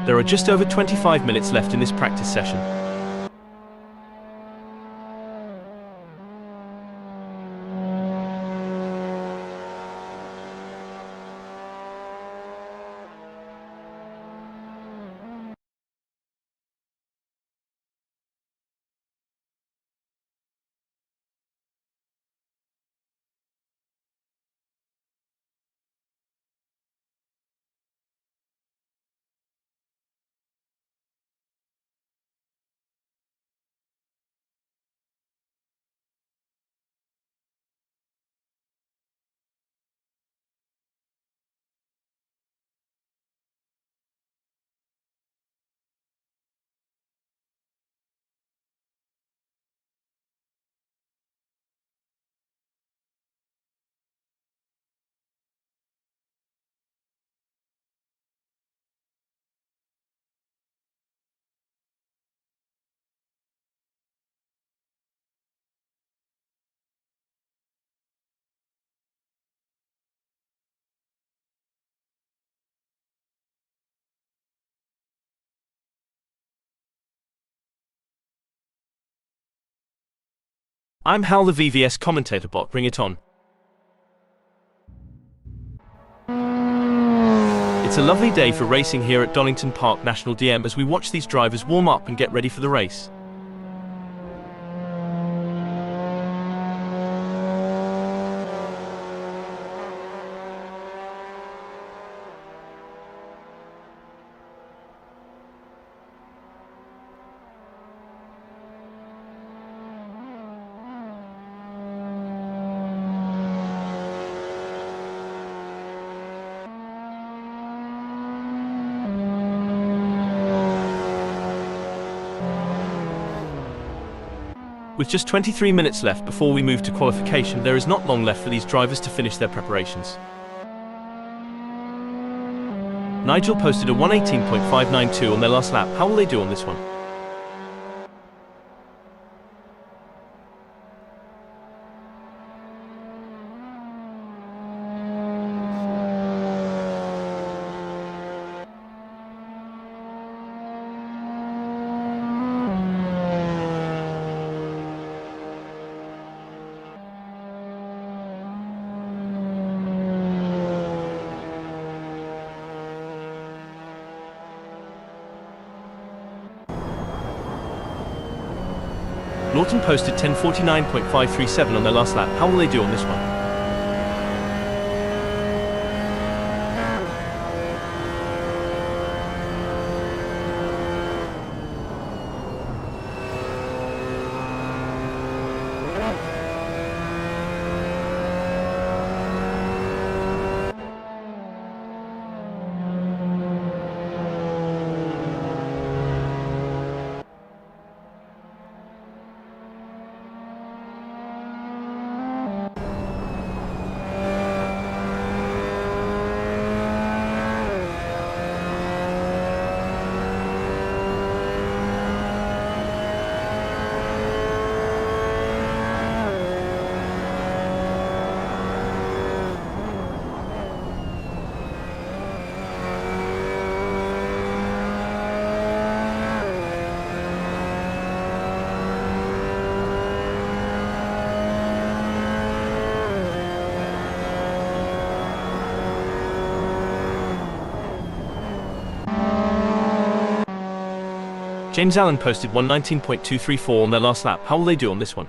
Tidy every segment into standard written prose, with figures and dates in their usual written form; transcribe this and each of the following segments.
There are just over 25 minutes left in this practice session. I'm Hal, the VVS commentator bot. Bring it on. It's a lovely day for racing here at Donington Park National DM as we watch these drivers warm up and get ready for the race. With just 23 minutes left before we move to qualification, there is not long left for these drivers to finish their preparations. Nigel posted a 1:18.592 on their last lap. How will they do on this one? Lawton posted 10:49.537 on their last lap. How will they do on this one? James Allen posted 1:19.234 on their last lap. How will they do on this one?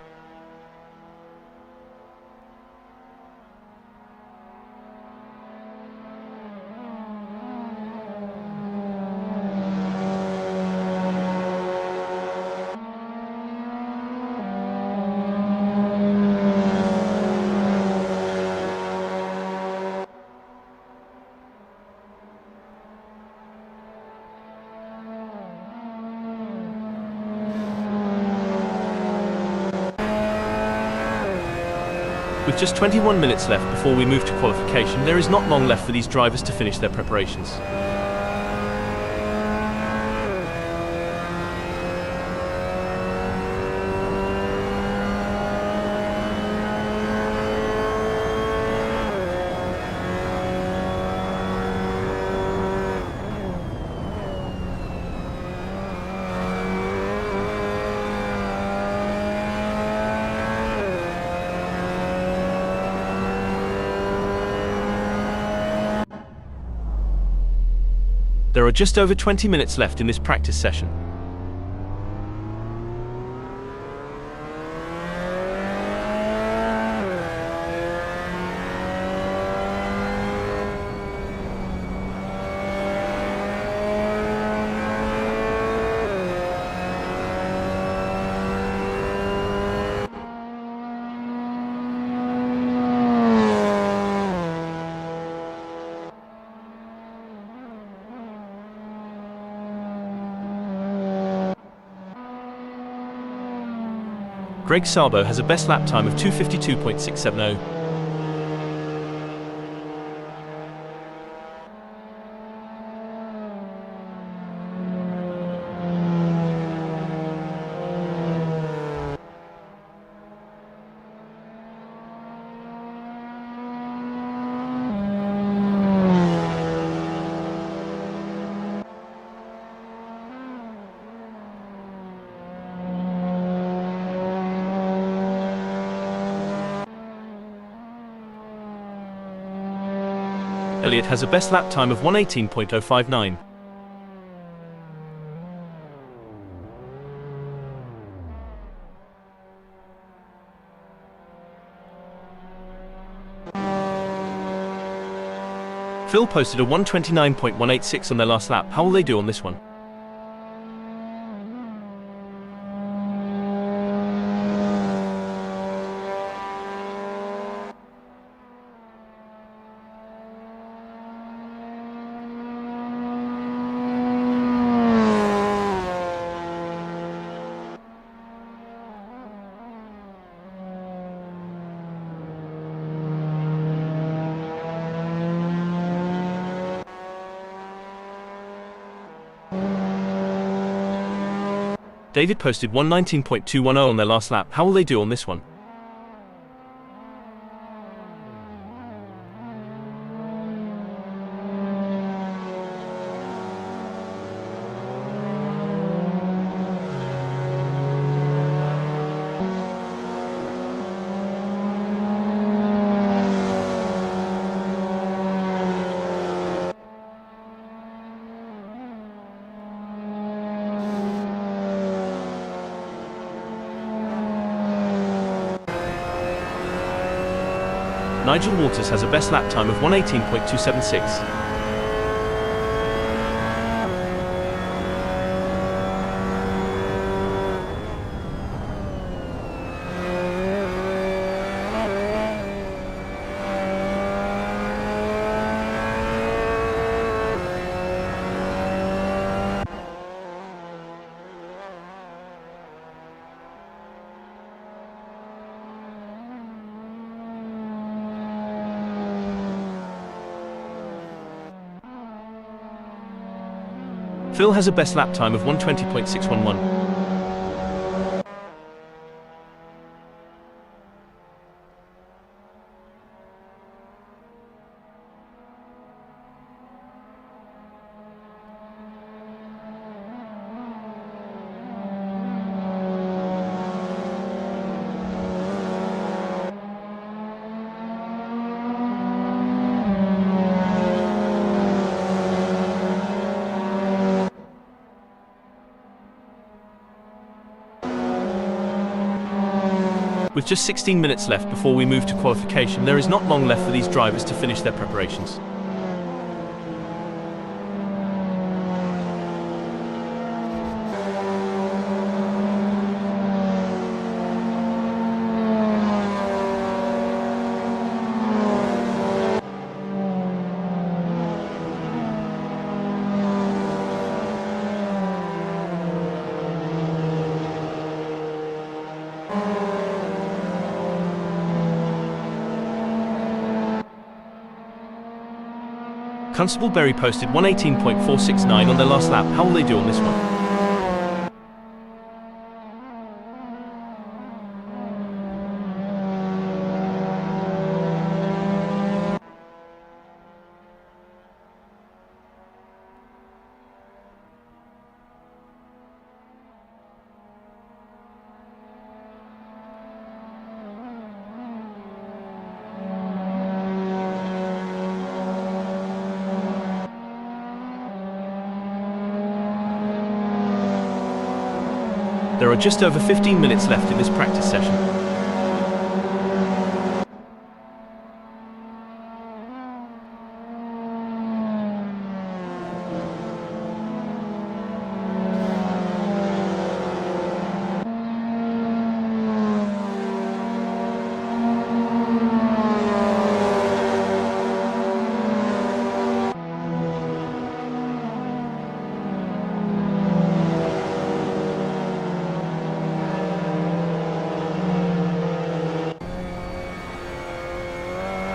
With just 21 minutes left before we move to qualification, there is not long left for these drivers to finish their preparations. There are just over 20 minutes left in this practice session. Greg Sabo has a best lap time of 2:52.670. Elliott has a best lap time of 1:18.059. Phil posted a 1:29.186 on their last lap. How will they do on this one? David posted 1:19.210 on their last lap. How will they do on this one? Nigel Waters has a best lap time of 1:18.276. Phil has a best lap time of 1:20.611. With just 16 minutes left before we move to qualification, there is not long left for these drivers to finish their preparations. Constable Berry posted 1:18.469 on their last lap. How will they do on this one? There are just over 15 minutes left in this practice session.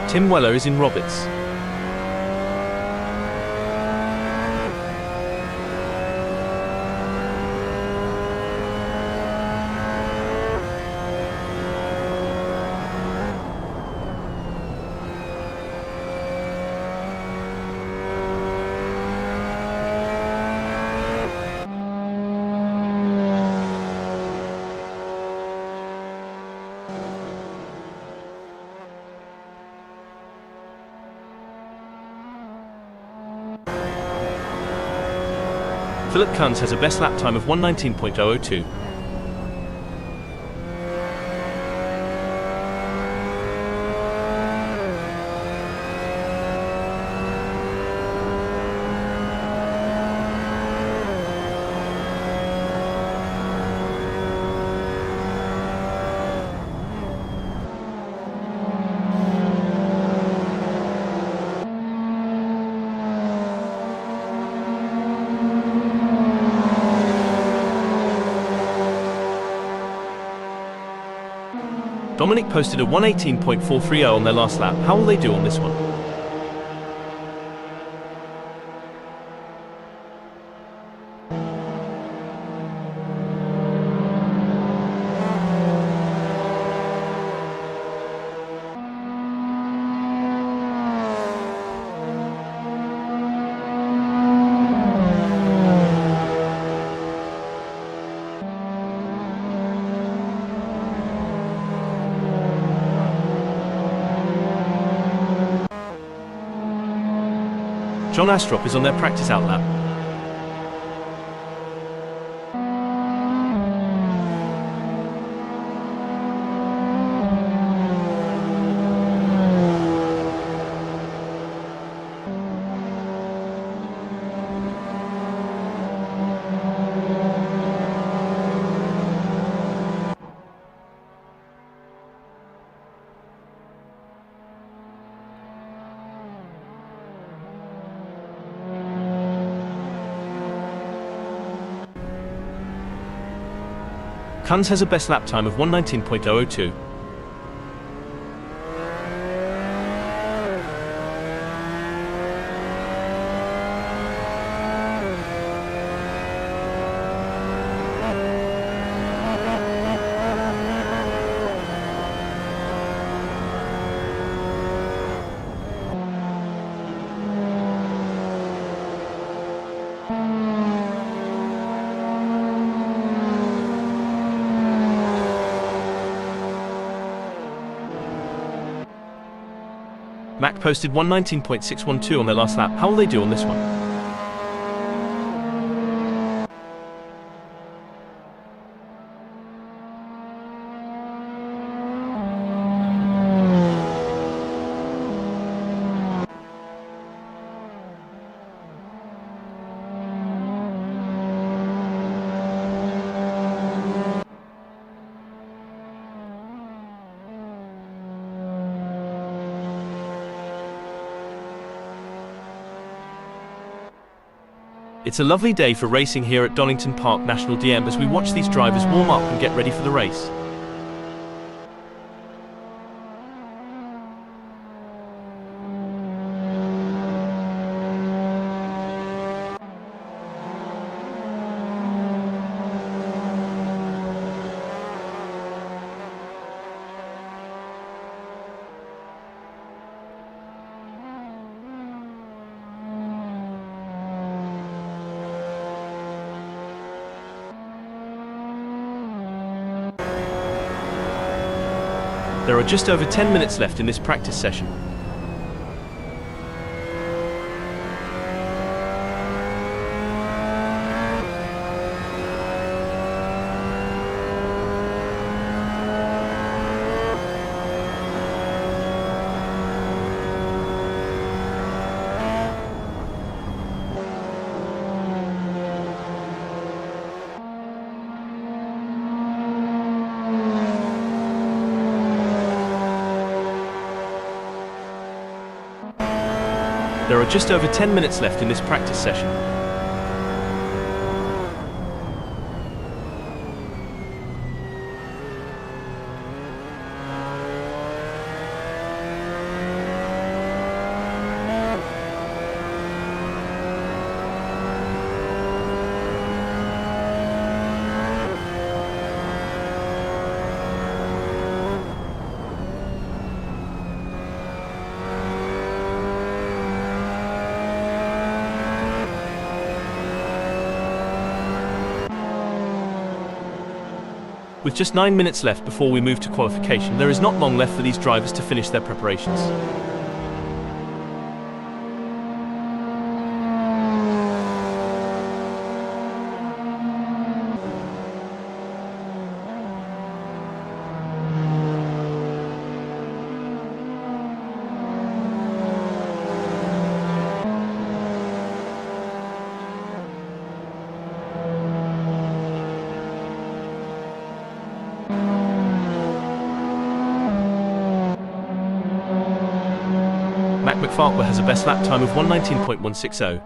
Tim Weller is in Roberts. Philip Kunz has a best lap time of 1:19.002. Dominic posted a 1:18.430 on their last lap. How will they do on this one? John Astrop is on their practice out lap. Kunz has a best lap time of 1:19.002. Mac posted 1:19.612 on their last lap. How will they do on this one? It's a lovely day for racing here at Donington Park National DM as we watch these drivers warm up and get ready for the race. There are just over 10 minutes left in this practice session. There are just over 10 minutes left in this practice session. With just 9 minutes left before we move to qualification, there is not long left for these drivers to finish their preparations. MX5 has a best lap time of 1:19.160.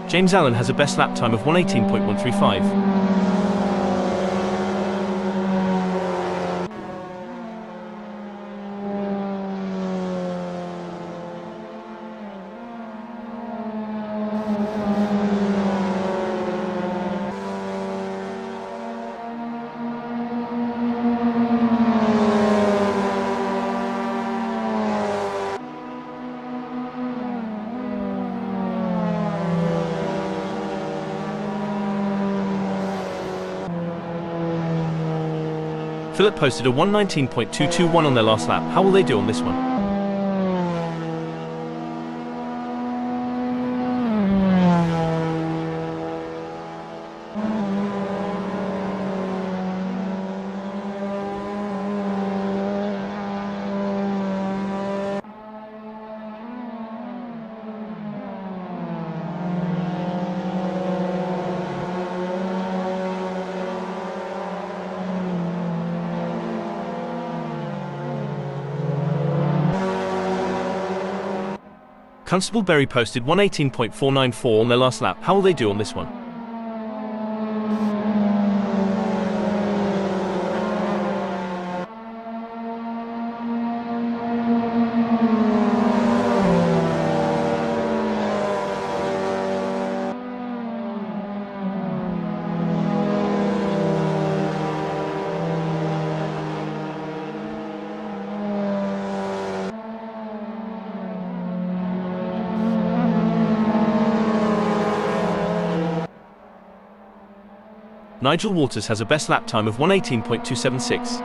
James Allen has a best lap time of 1:18.135. Philip posted a 1:19.221 on their last lap. How will they do on this one? Constable Berry posted 1:18.494 on their last lap. How will they do on this one? Nigel Waters has a best lap time of 1:18.276.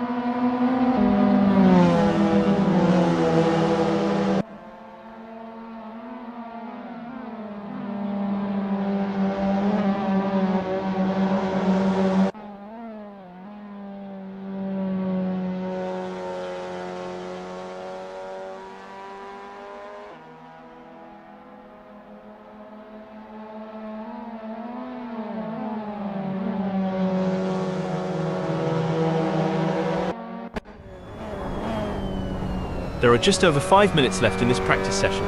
There are just over 5 minutes left in this practice session.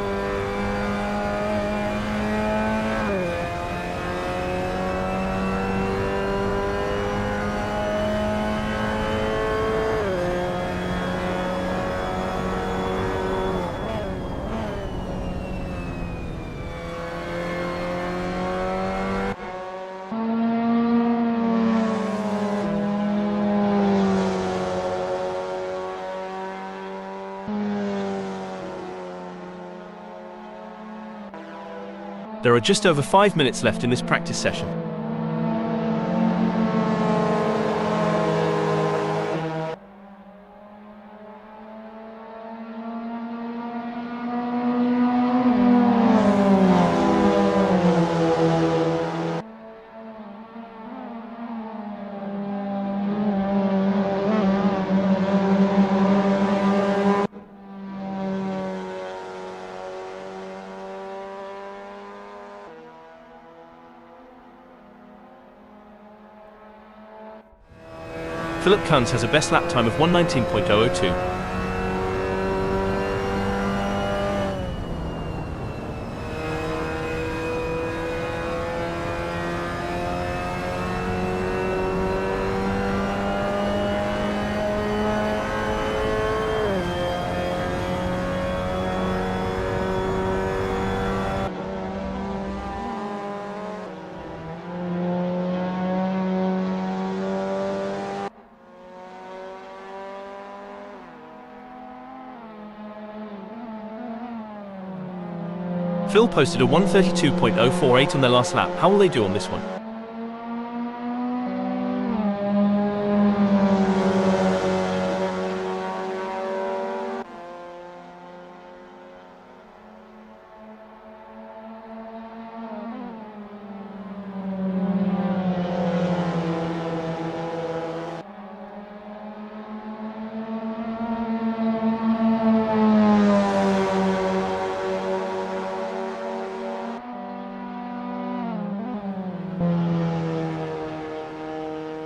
There are just over 5 minutes left in this practice session. Philip Kunz has a best lap time of 1:19.002. Phil posted a 1:32.048 on their last lap. How will they do on this one?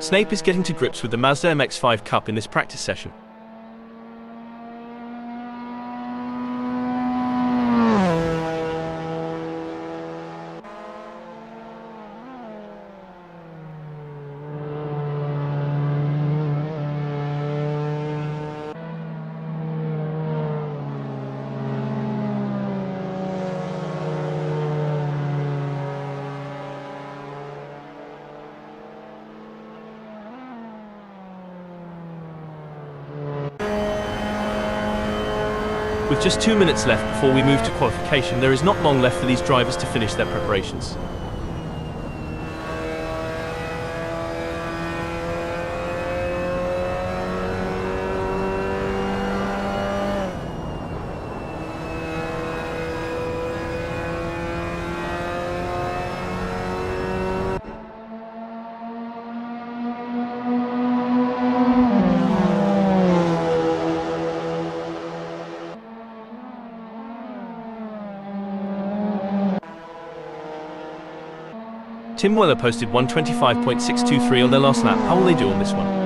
Snape is getting to grips with the Mazda MX5 Cup in this practice session. With just 2 minutes left before we move to qualification, there is not long left for these drivers to finish their preparations. Tim Weller posted 1:25.623 on their last lap. How will they do on this one?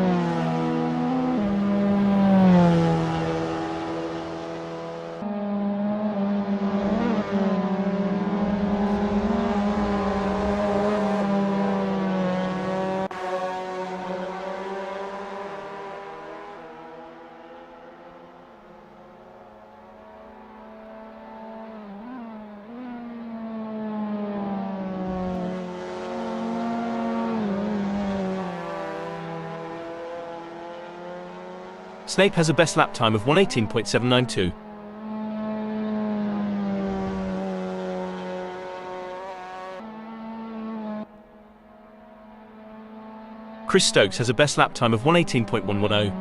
Snape has a best lap time of 1:18.792. Chris Stokes has a best lap time of 1:18.110.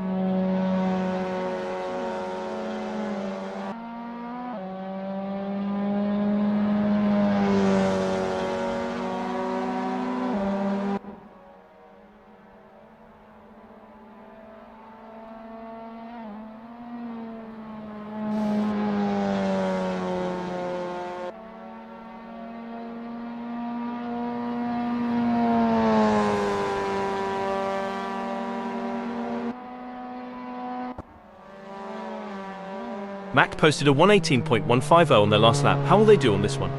Mac posted a 1:18.150 on their last lap. How will they do on this one?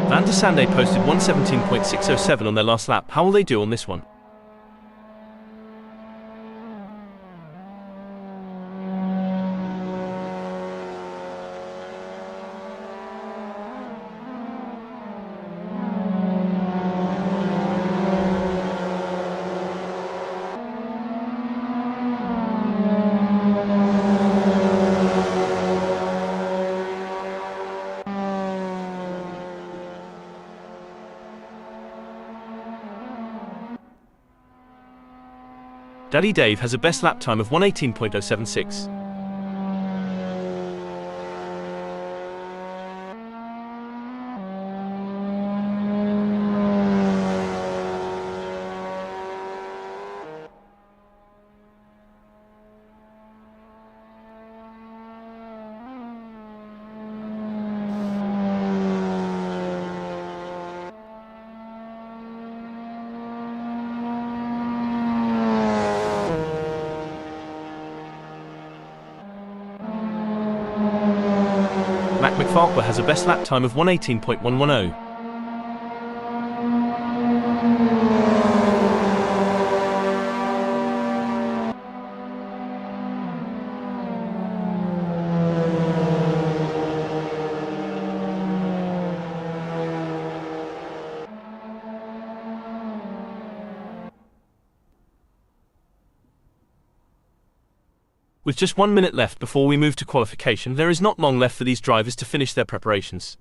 Van der Sande posted 1:17.607 on their last lap. How will they do on this one? Daddy Dave has a best lap time of 1:18.076. MX5 has a best lap time of 1:18.110. With just 1 minute left before we move to qualification, there is not long left for these drivers to finish their preparations.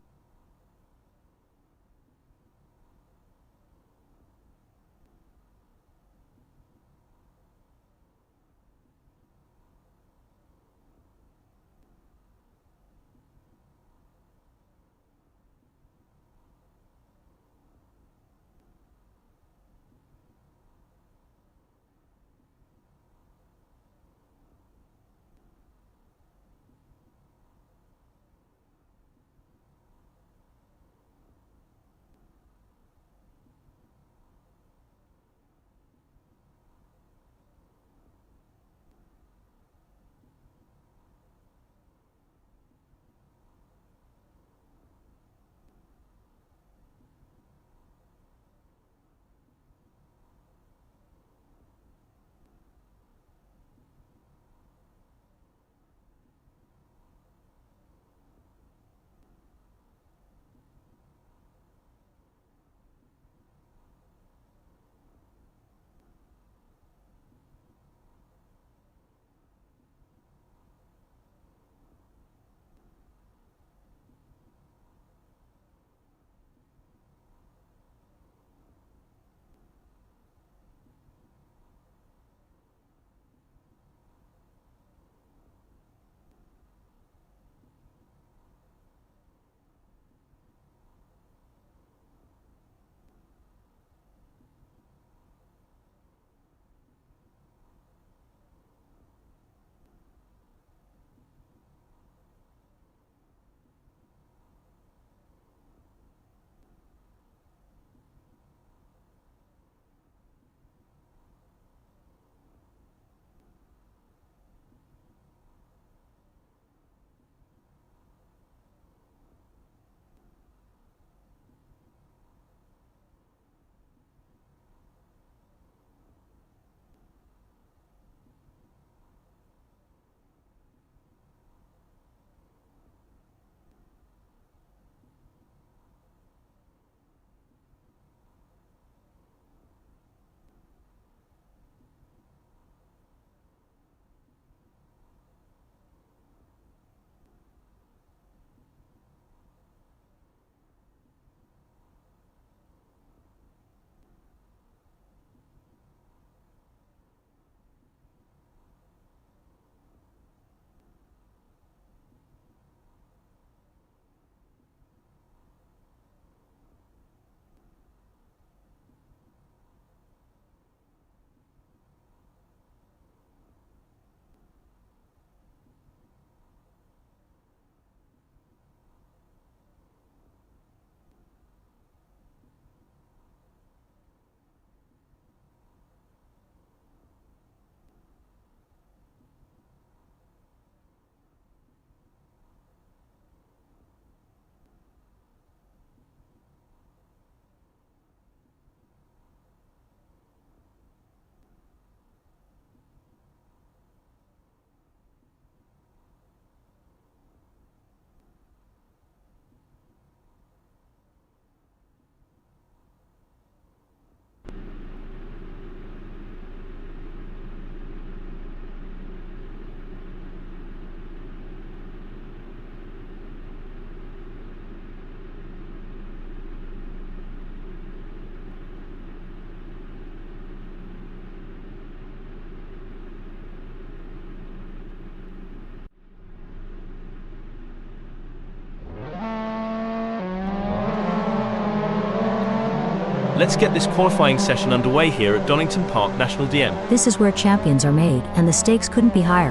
Let's get this qualifying session underway here at Donington Park National DM. This is where champions are made, and the stakes couldn't be higher.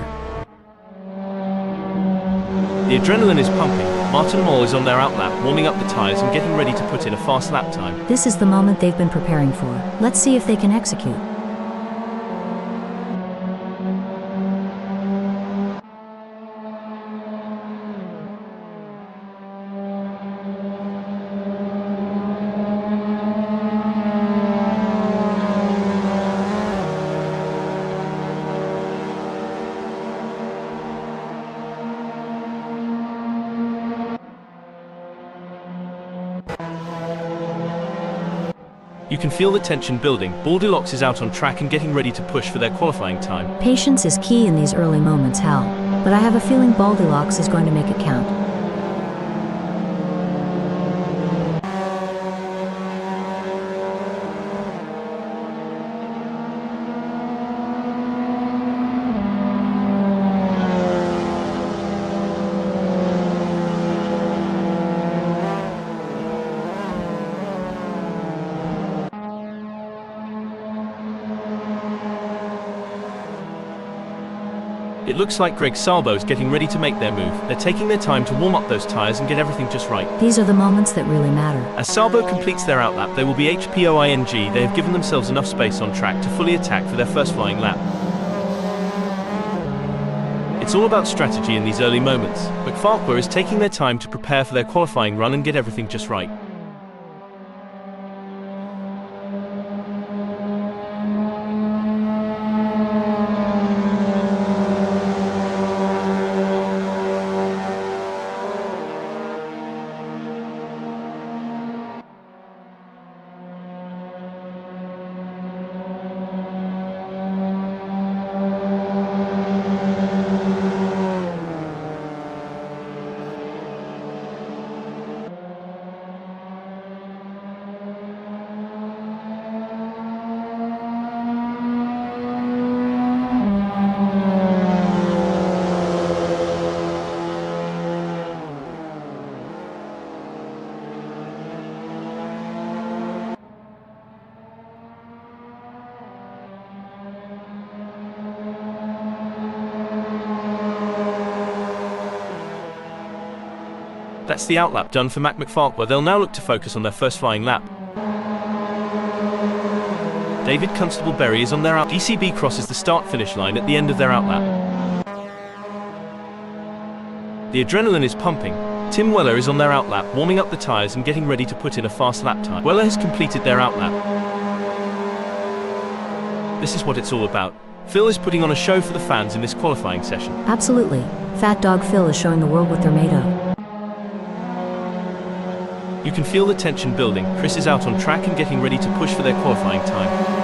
The adrenaline is pumping. Martin Moll is on their outlap, warming up the tyres and getting ready to put in a fast lap time. This is the moment they've been preparing for. Let's see if they can execute. You can feel the tension building. Goldilocks is out on track and getting ready to push for their qualifying time. Patience is key in these early moments, Hal. But I have a feeling Goldilocks is going to make it count. It looks like Greg Salbo's getting ready to make their move. They're taking their time to warm up those tyres and get everything just right. These are the moments that really matter. As Salbo completes their outlap, they will be HPOING. They have given themselves enough space on track to fully attack for their first flying lap. It's all about strategy in these early moments. McFarquhar is taking their time to prepare for their qualifying run and get everything just right. That's the outlap done for Mac McFarquhar. They'll now look to focus on their first flying lap. David Constable-Berry is on their out. DCB crosses the start-finish line at the end of their outlap. The adrenaline is pumping. Tim Weller is on their outlap, warming up the tyres and getting ready to put in a fast lap time. Weller has completed their outlap. This is what it's all about. Phil is putting on a show for the fans in this qualifying session. Absolutely. Fat Dog Phil is showing the world what they're made of. You can feel the tension building. Chris is out on track and getting ready to push for their qualifying time.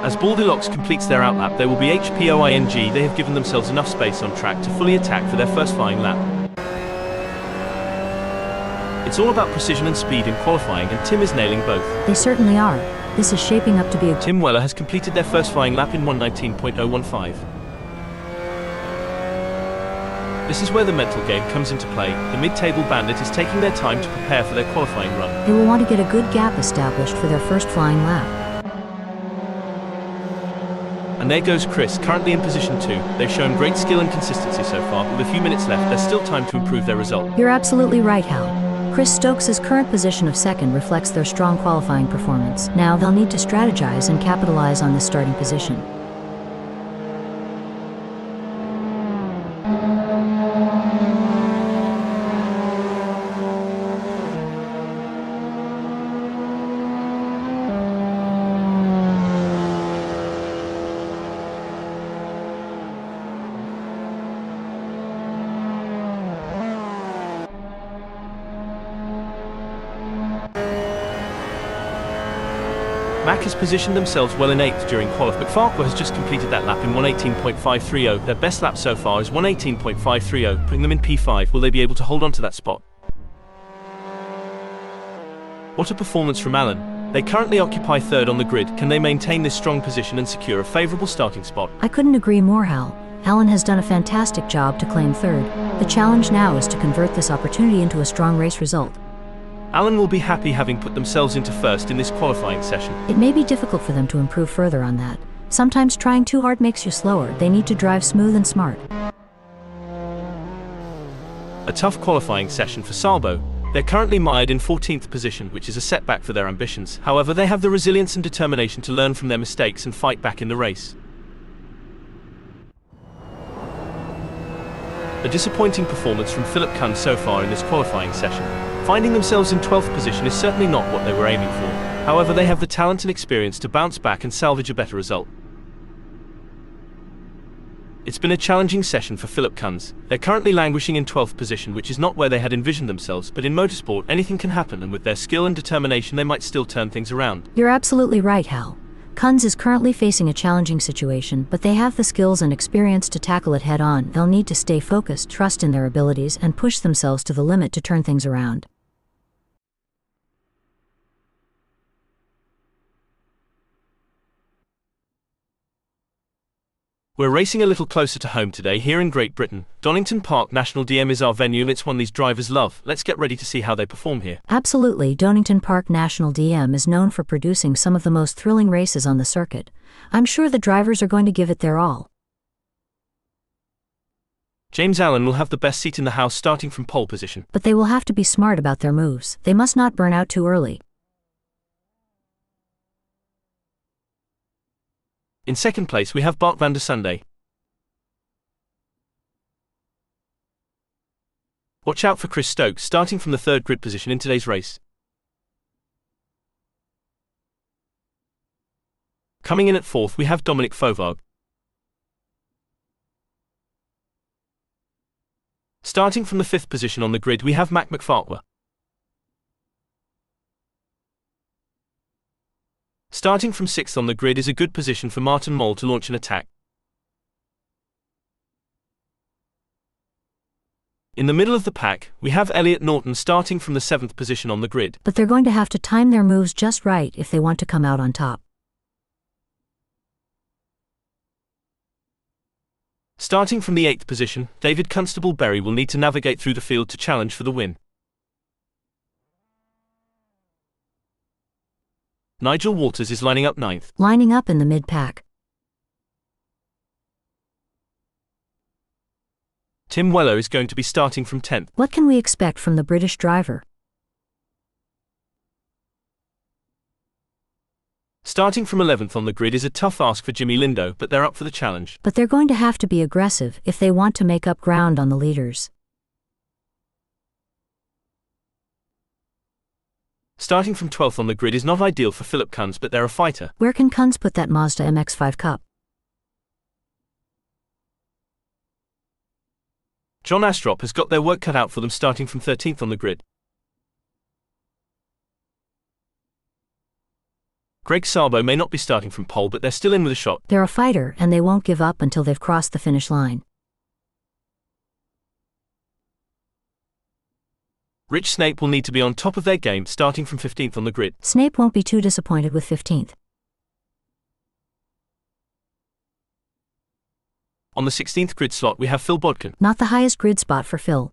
As Goldilocks completes their outlap, they will be HPOING. They have given themselves enough space on track to fully attack for their first flying lap. It's all about precision and speed in qualifying, and Tim is nailing both. They certainly are. This is shaping up to be a... Tim Weller has completed their first flying lap in 1:19.015. This is where the mental game comes into play. The mid-table bandit is taking their time to prepare for their qualifying run. They will want to get a good gap established for their first flying lap. And there goes Chris, currently in position 2. They've shown great skill and consistency so far, but with a few minutes left, there's still time to improve their result. You're absolutely right, Hal. Chris Stokes' current position of second reflects their strong qualifying performance. Now they'll need to strategize and capitalize on this starting position. Mack has positioned themselves well in 8th during qualifying. McFarquhar has just completed that lap in 1:18.530. Their best lap so far is 1:18.530, putting them in P5. Will they be able to hold on to that spot? What a performance from Alan. They currently occupy 3rd on the grid. Can they maintain this strong position and secure a favourable starting spot? I couldn't agree more, Hal. Alan has done a fantastic job to claim 3rd. The challenge now is to convert this opportunity into a strong race result. Alan will be happy having put themselves into 1st in this qualifying session. It may be difficult for them to improve further on that. Sometimes trying too hard makes you slower. They need to drive smooth and smart. A tough qualifying session for Salbo. They're currently mired in 14th position, which is a setback for their ambitions. However, they have the resilience and determination to learn from their mistakes and fight back in the race. A disappointing performance from Philip Kuhn so far in this qualifying session. Finding themselves in 12th position is certainly not what they were aiming for. However, they have the talent and experience to bounce back and salvage a better result. It's been a challenging session for Philip Kuhn. They're currently languishing in 12th position, which is not where they had envisioned themselves, but in motorsport anything can happen, and with their skill and determination they might still turn things around. You're absolutely right, Hal. Kunz is currently facing a challenging situation, but they have the skills and experience to tackle it head-on. They'll need to stay focused, trust in their abilities, and push themselves to the limit to turn things around. We're racing a little closer to home today here in Great Britain. Donington Park National DM is our venue, and it's one these drivers love. Let's get ready to see how they perform here. Absolutely. Donington Park National DM is known for producing some of the most thrilling races on the circuit. I'm sure the drivers are going to give it their all. James Allen will have the best seat in the house starting from pole position. But they will have to be smart about their moves. They must not burn out too early. In second place we have Bart van der Sunday. Watch out for Chris Stokes starting from the 3rd grid position in today's race. Coming in at 4th we have Dominic Fovag. Starting from the 5th position on the grid we have Mac McFarquhar. Starting from 6th on the grid is a good position for Martin Moll to launch an attack. In the middle of the pack, we have Elliot Norton starting from the 7th position on the grid. But they're going to have to time their moves just right if they want to come out on top. Starting from the 8th position, David Constable Berry will need to navigate through the field to challenge for the win. Nigel Walters is lining up 9th. Lining up in the mid-pack. Tim Weller is going to be starting from 10th. What can we expect from the British driver? Starting from 11th on the grid is a tough ask for Jimmy Lindo, but they're up for the challenge. But they're going to have to be aggressive if they want to make up ground on the leaders. Starting from 12th on the grid is not ideal for Philip Kunz, but they're a fighter. Where can Kunz put that Mazda MX5 Cup? John Astrop has got their work cut out for them starting from 13th on the grid. Greg Sarbo may not be starting from pole, but they're still in with a shot. They're a fighter, and they won't give up until they've crossed the finish line. Rich Snape will need to be on top of their game starting from 15th on the grid. Snape won't be too disappointed with 15th. On the 16th grid slot we have Phil Bodkin. Not the highest grid spot for Phil.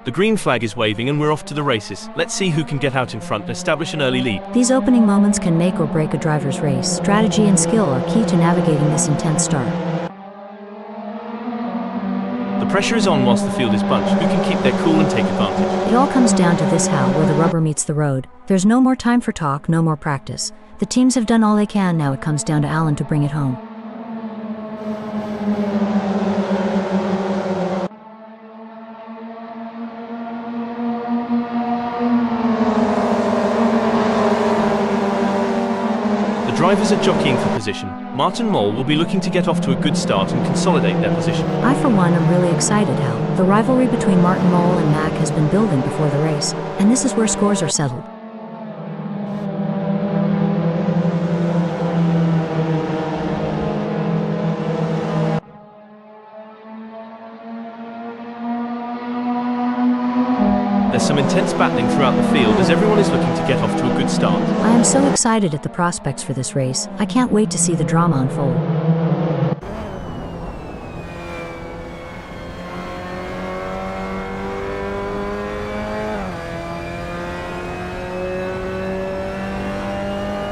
The green flag is waving and we're off to the races. Let's see who can get out in front and establish an early lead. These opening moments can make or break a driver's race. Strategy and skill are key to navigating this intense start. The pressure is on whilst the field is bunched. Who can keep their cool and take advantage? It all comes down to this, Hal, where the rubber meets the road. There's no more time for talk, no more practice. The teams have done all they can, now it comes down to Alan to bring it home. drivers are jockeying for position. Martin Mole will be looking to get off to a good start and consolidate their position. I, for one, am really excited, Hal. The rivalry between Martin Mole and Mac has been building before the race, and this is where scores are settled. There's some intense battling throughout the field as everyone is looking to get off to a good start. I am so excited at the prospects for this race. I can't wait to see the drama unfold.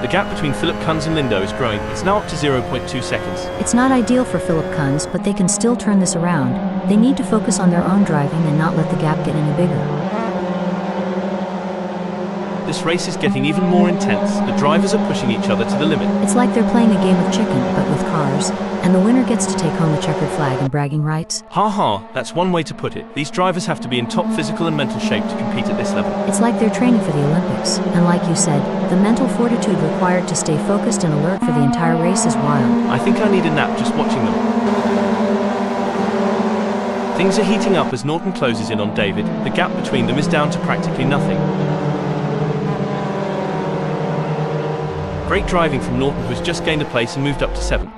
The gap between Philip Kunz and Lindo is growing. It's now up to 0.2 seconds. It's not ideal for Philip Kunz, but they can still turn this around. They need to focus on their own driving and not let the gap get any bigger. This race is getting even more intense. The drivers are pushing each other to the limit. It's like they're playing a game of chicken, but with cars, and the winner gets to take home the checkered flag and bragging rights. Ha ha, that's one way to put it. These drivers have to be in top physical and mental shape to compete at this level. It's like they're training for the Olympics, and like you said, the mental fortitude required to stay focused and alert for the entire race is wild. I think I need a nap just watching them. Things are heating up as Norton closes in on David. The gap between them is down to practically nothing. Great driving from Norton, who has just gained a place and moved up to 7th.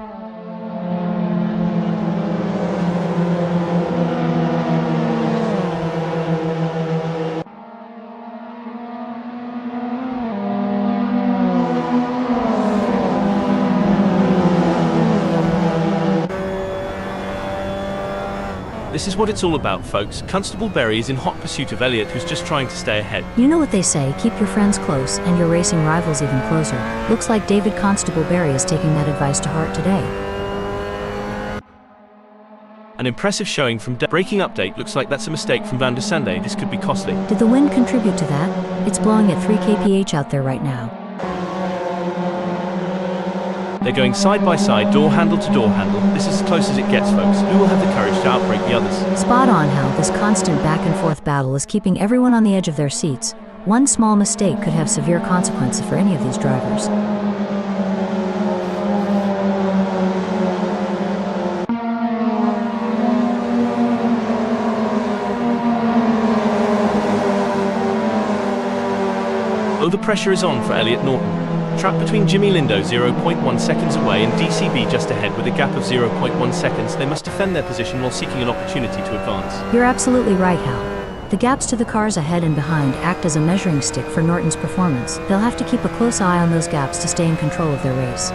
This is what it's all about, folks. Constable Berry is in hot pursuit of Elliott, who's just trying to stay ahead. You know what they say, keep your friends close and your racing rivals even closer. Looks like David Constable Berry is taking that advice to heart today. An impressive showing from Braking update. Looks like that's a mistake from Van der Sande. This could be costly. Did the wind contribute to that? It's blowing at 3 kph out there right now. They're going side by side, door handle to door handle. This is as close as it gets, folks. Who will have the courage to outbrake the others? Spot on, Hal. This constant back and forth battle is keeping everyone on the edge of their seats. One small mistake could have severe consequences for any of these drivers. Oh, the pressure is on for Elliott Norton. Trapped between Jimmy Lindo 0.1 seconds away and DCB just ahead with a gap of 0.1 seconds, they must defend their position while seeking an opportunity to advance. You're absolutely right, Hal. The gaps to the cars ahead and behind act as a measuring stick for Norton's performance. They'll have to keep a close eye on those gaps to stay in control of their race.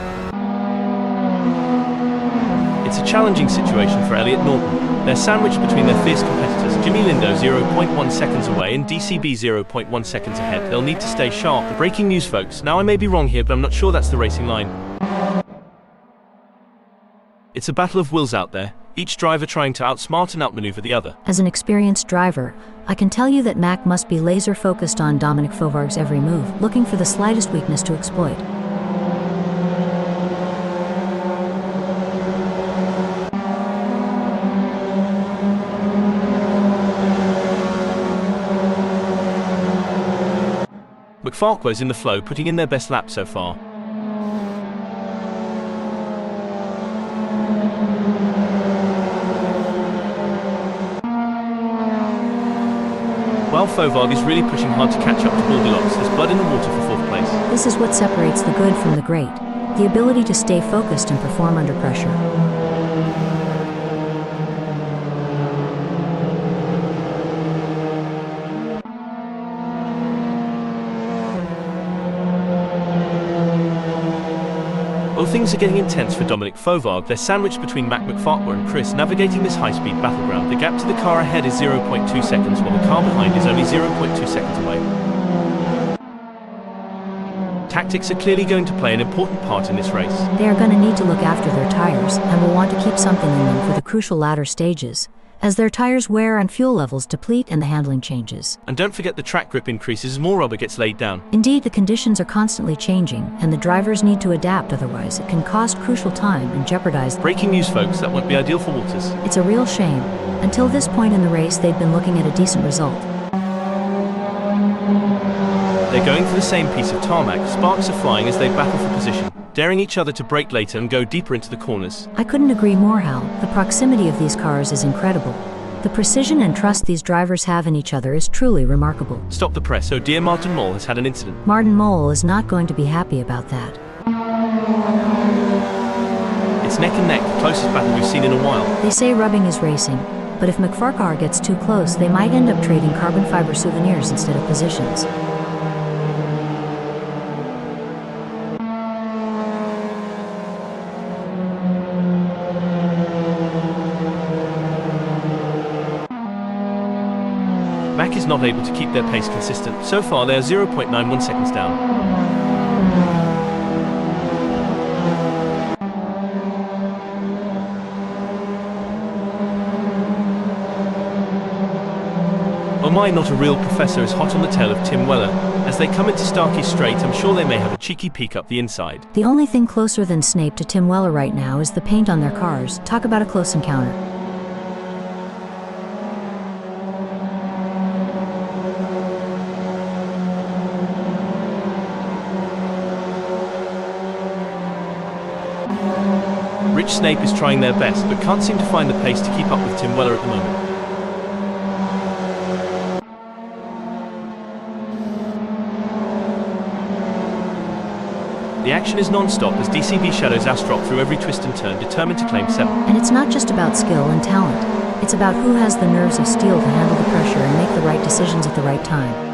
It's a challenging situation for Elliott Norton. They're sandwiched between their fierce competitors, Jimmy Lindo 0.1 seconds away and DCB 0.1 seconds ahead. They'll need to stay sharp. Breaking news, folks. Now, I may be wrong here, but I'm not sure that's the racing line. It's a battle of wills out there, each driver trying to outsmart and outmaneuver the other. As an experienced driver, I can tell you that Mac must be laser focused on Dominic Fovarg's every move, looking for the slightest weakness to exploit. McFarquhar's in the flow, putting in their best lap so far. While Fovarg is really pushing hard to catch up to Goldilocks, there's blood in the water for 4th place. This is what separates the good from the great, the ability to stay focused and perform under pressure. Well, things are getting intense for Dominic Fovarg. They're sandwiched between Mac McFarquhar and Chris, navigating this high-speed battleground. The gap to the car ahead is 0.2 seconds, while the car behind is only 0.2 seconds away. Tactics are clearly going to play an important part in this race. They are going to need to look after their tires and will want to keep something in them for the crucial latter stages, as their tires wear and fuel levels deplete and the handling changes. And don't forget the track grip increases as more rubber gets laid down. Indeed, the conditions are constantly changing, and the drivers need to adapt, otherwise it can cost crucial time and jeopardize. Breaking news, folks, that won't be ideal for Walters. It's a real shame. Until this point in the race, they'd been looking at a decent result. They're going for the same piece of tarmac. Sparks are flying as they battle for position. daring each other to brake later and go deeper into the corners. I couldn't agree more, Hal. The proximity of these cars is incredible. The precision and trust these drivers have in each other is truly remarkable. Stop the press. Oh dear, Martin Mole has had an incident. Martin Mole is not going to be happy about that. It's neck and neck, the closest battle we've seen in a while. They say rubbing is racing, but if McFarcar gets too close, they might end up trading carbon fiber souvenirs instead of positions. Mac is not able to keep their pace consistent. So far they are 0.91 seconds down. Oh my, not a real professor is hot on the tail of Tim Weller. As they come into Starkey Strait, I'm sure they may have a cheeky peek up the inside. The only thing closer than Snape to Tim Weller right now is the paint on their cars. Talk about a close encounter. Rich Snape is trying their best, but can't seem to find the pace to keep up with Tim Weller at the moment. The action is non-stop as DCB shadows Astrop through every twist and turn, determined to claim 7. And it's not just about skill and talent. It's about who has the nerves of steel to handle the pressure and make the right decisions at the right time.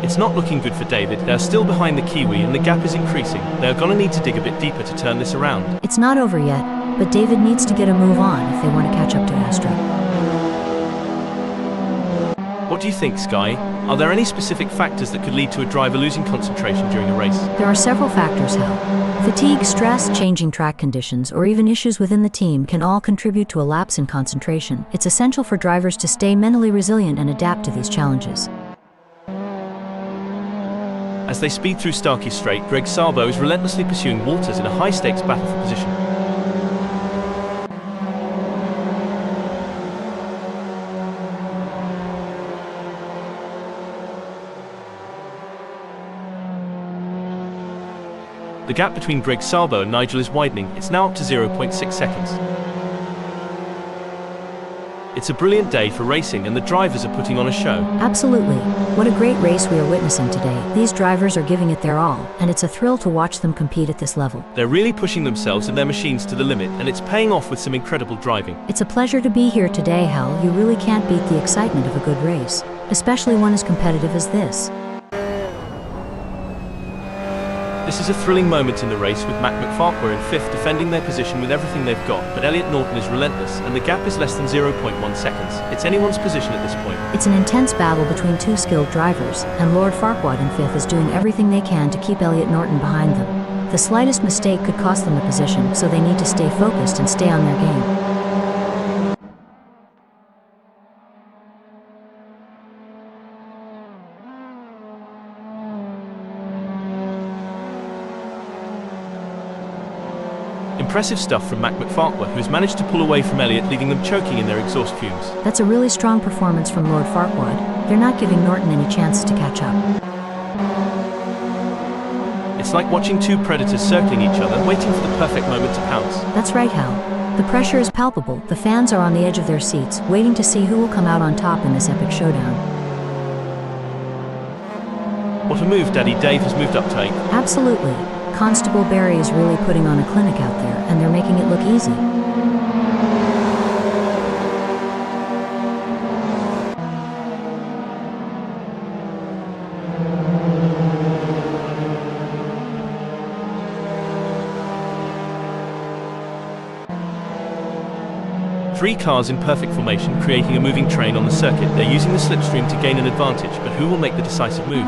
It's not looking good for David. They are still behind the Kiwi and the gap is increasing. They are going to need to dig a bit deeper to turn this around. It's not over yet, but David needs to get a move on if they want to catch up to Astra. What do you think, Sky? Are there any specific factors that could lead to a driver losing concentration during a race? There are several factors, Hal. Fatigue, stress, changing track conditions, or even issues within the team can all contribute to a lapse in concentration. It's essential for drivers to stay mentally resilient and adapt to these challenges. As they speed through Starkey Strait, Greg Sabo is relentlessly pursuing Walters in a high-stakes battle for position. The gap between Greg Sabo and Nigel is widening. It's now up to 0.6 seconds. It's a brilliant day for racing and the drivers are putting on a show. Absolutely. What a great race we are witnessing today. These drivers are giving it their all, and it's a thrill to watch them compete at this level. They're really pushing themselves and their machines to the limit, and it's paying off with some incredible driving. It's a pleasure to be here today, Hal. You really can't beat the excitement of a good race, especially one as competitive as this. This is a thrilling moment in the race with Mac McFarquhar in 5th defending their position with everything they've got, but Elliot Norton is relentless and the gap is less than 0.1 seconds. It's anyone's position at this point. It's an intense battle between two skilled drivers, and Lord Farquaad in 5th is doing everything they can to keep Elliot Norton behind them. The slightest mistake could cost them the position, so they need to stay focused and stay on their game. Impressive stuff from Mac McFarquhar, who has managed to pull away from Elliot, leaving them choking in their exhaust fumes. That's a really strong performance from Lord Farquaad. They're not giving Norton any chances to catch up. It's like watching two predators circling each other, waiting for the perfect moment to pounce. That's right, Hal. The pressure is palpable. The fans are on the edge of their seats, waiting to see who will come out on top in this epic showdown. What a move. Daddy Dave has moved up to 8th. Absolutely. Constable Barry is really putting on a clinic out there, and they're making it look easy. Three cars in perfect formation, creating a moving train on the circuit. They're using the slipstream to gain an advantage, but who will make the decisive move?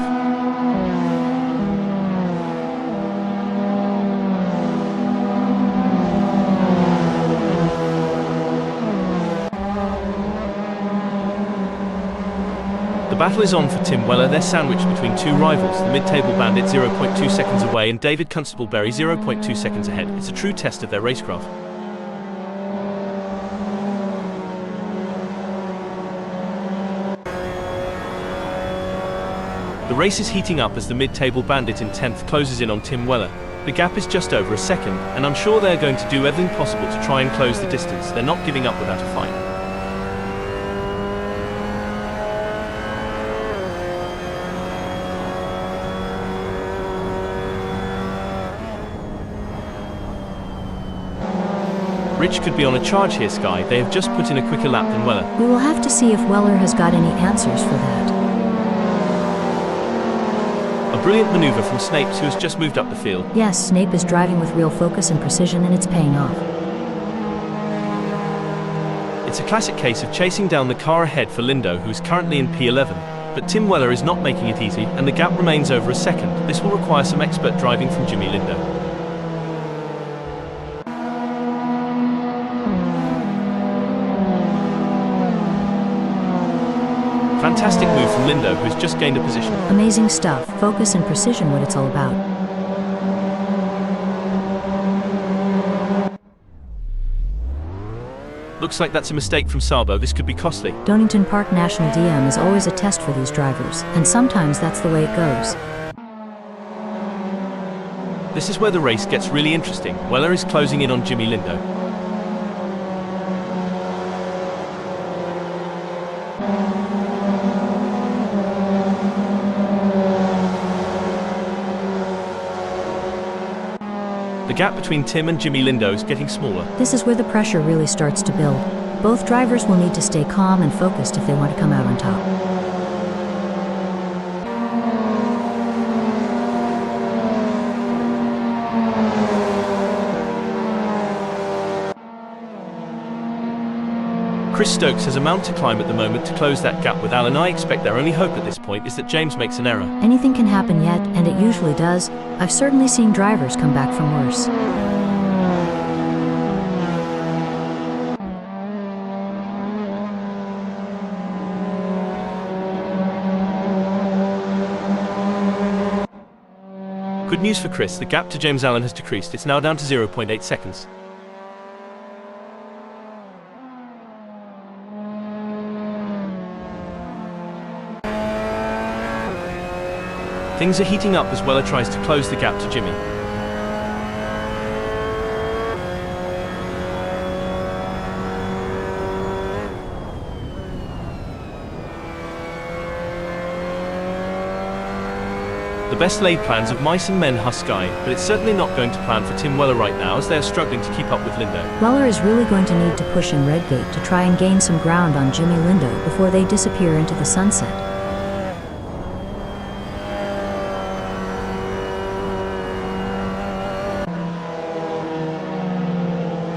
The battle is on for Tim Weller. They're sandwiched between two rivals, the mid-table bandit 0.2 seconds away and David Constable Berry 0.2 seconds ahead. It's a true test of their racecraft. The race is heating up as the mid-table bandit in 10th closes in on Tim Weller. The gap is just over a second, and I'm sure they're going to do everything possible to try and close the distance. They're not giving up without a fight. Rich could be on a charge here, Sky. They have just put in a quicker lap than Weller. We will have to see if Weller has got any answers for that. A brilliant maneuver from Snapes, who has just moved up the field. Yes, Snape is driving with real focus and precision, and it's paying off. It's a classic case of chasing down the car ahead for Lindo, who's currently in P11. But Tim Weller is not making it easy, and the gap remains over a second. This will require some expert driving from Jimmy Lindo. Fantastic move from Lindo, who's just gained a position. Amazing stuff. Focus and precision, what it's all about. Looks like that's a mistake from Sabo. This could be costly. Donington Park National DM is always a test for these drivers, and sometimes that's the way it goes. This is where the race gets really interesting. Weller is closing in on Jimmy Lindo. The gap between Tim and Jimmy Lindo is getting smaller. This is where the pressure really starts to build. Both drivers will need to stay calm and focused if they want to come out on top. Chris Stokes has a mountain to climb at the moment to close that gap with Alan. I expect their only hope at this point is that James makes an error. Anything can happen yet, and it usually does. I've certainly seen drivers come back from worse. Good news for Chris, the gap to James Allen has decreased. It's now down to 0.8 seconds. Things are heating up as Weller tries to close the gap to Jimmy. The best laid plans of mice and men Husky, but it's certainly not going to plan for Tim Weller right now as they are struggling to keep up with Lindo. Weller is really going to need to push in Redgate to try and gain some ground on Jimmy Lindo before they disappear into the sunset.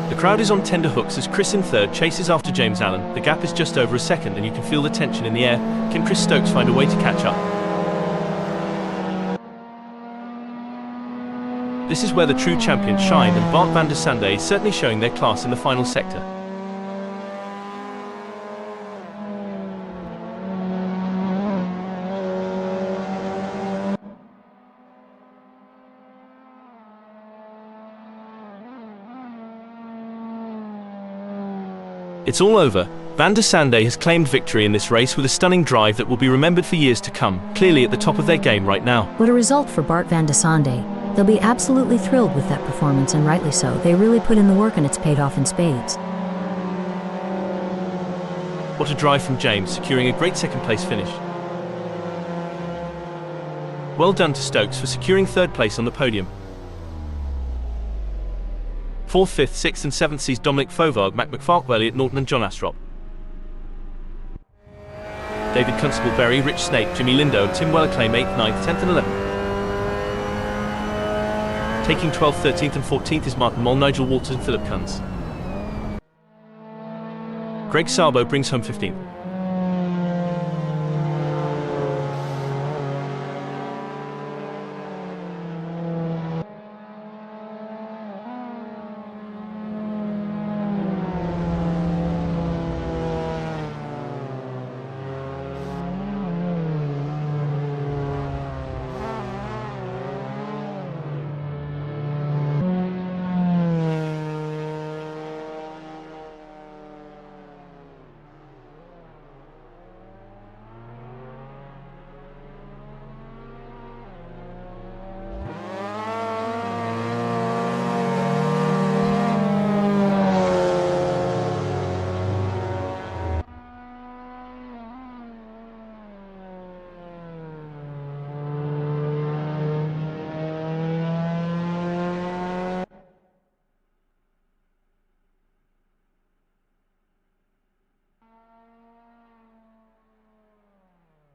The crowd is on tender hooks as Chris in third chases after James Allen. The gap is just over a second and you can feel the tension in the air. Can Chris Stokes find a way to catch up? This is where the true champions shine, and Bart van der Sande is certainly showing their class in the final sector. It's all over. Van der Sande has claimed victory in this race with a stunning drive that will be remembered for years to come, clearly at the top of their game right now. What a result for Bart van der Sande. They'll be absolutely thrilled with that performance, and rightly so. They really put in the work and it's paid off in spades. What a drive from James, securing a great second place finish. Well done to Stokes for securing third place on the podium. 4th, 5th, 6th and 7th sees Dominic Fovard, Mac McFarquelly, Elliot Norton and John Astrop. David Constable-Berry, Rich Snape, Jimmy Lindo and Tim Weller claim 8th, 9th, 10th and 11th. Taking 12th, 13th and 14th is Martin Moll, Nigel Walters and Philip Kunz. Greg Sabo brings home 15th.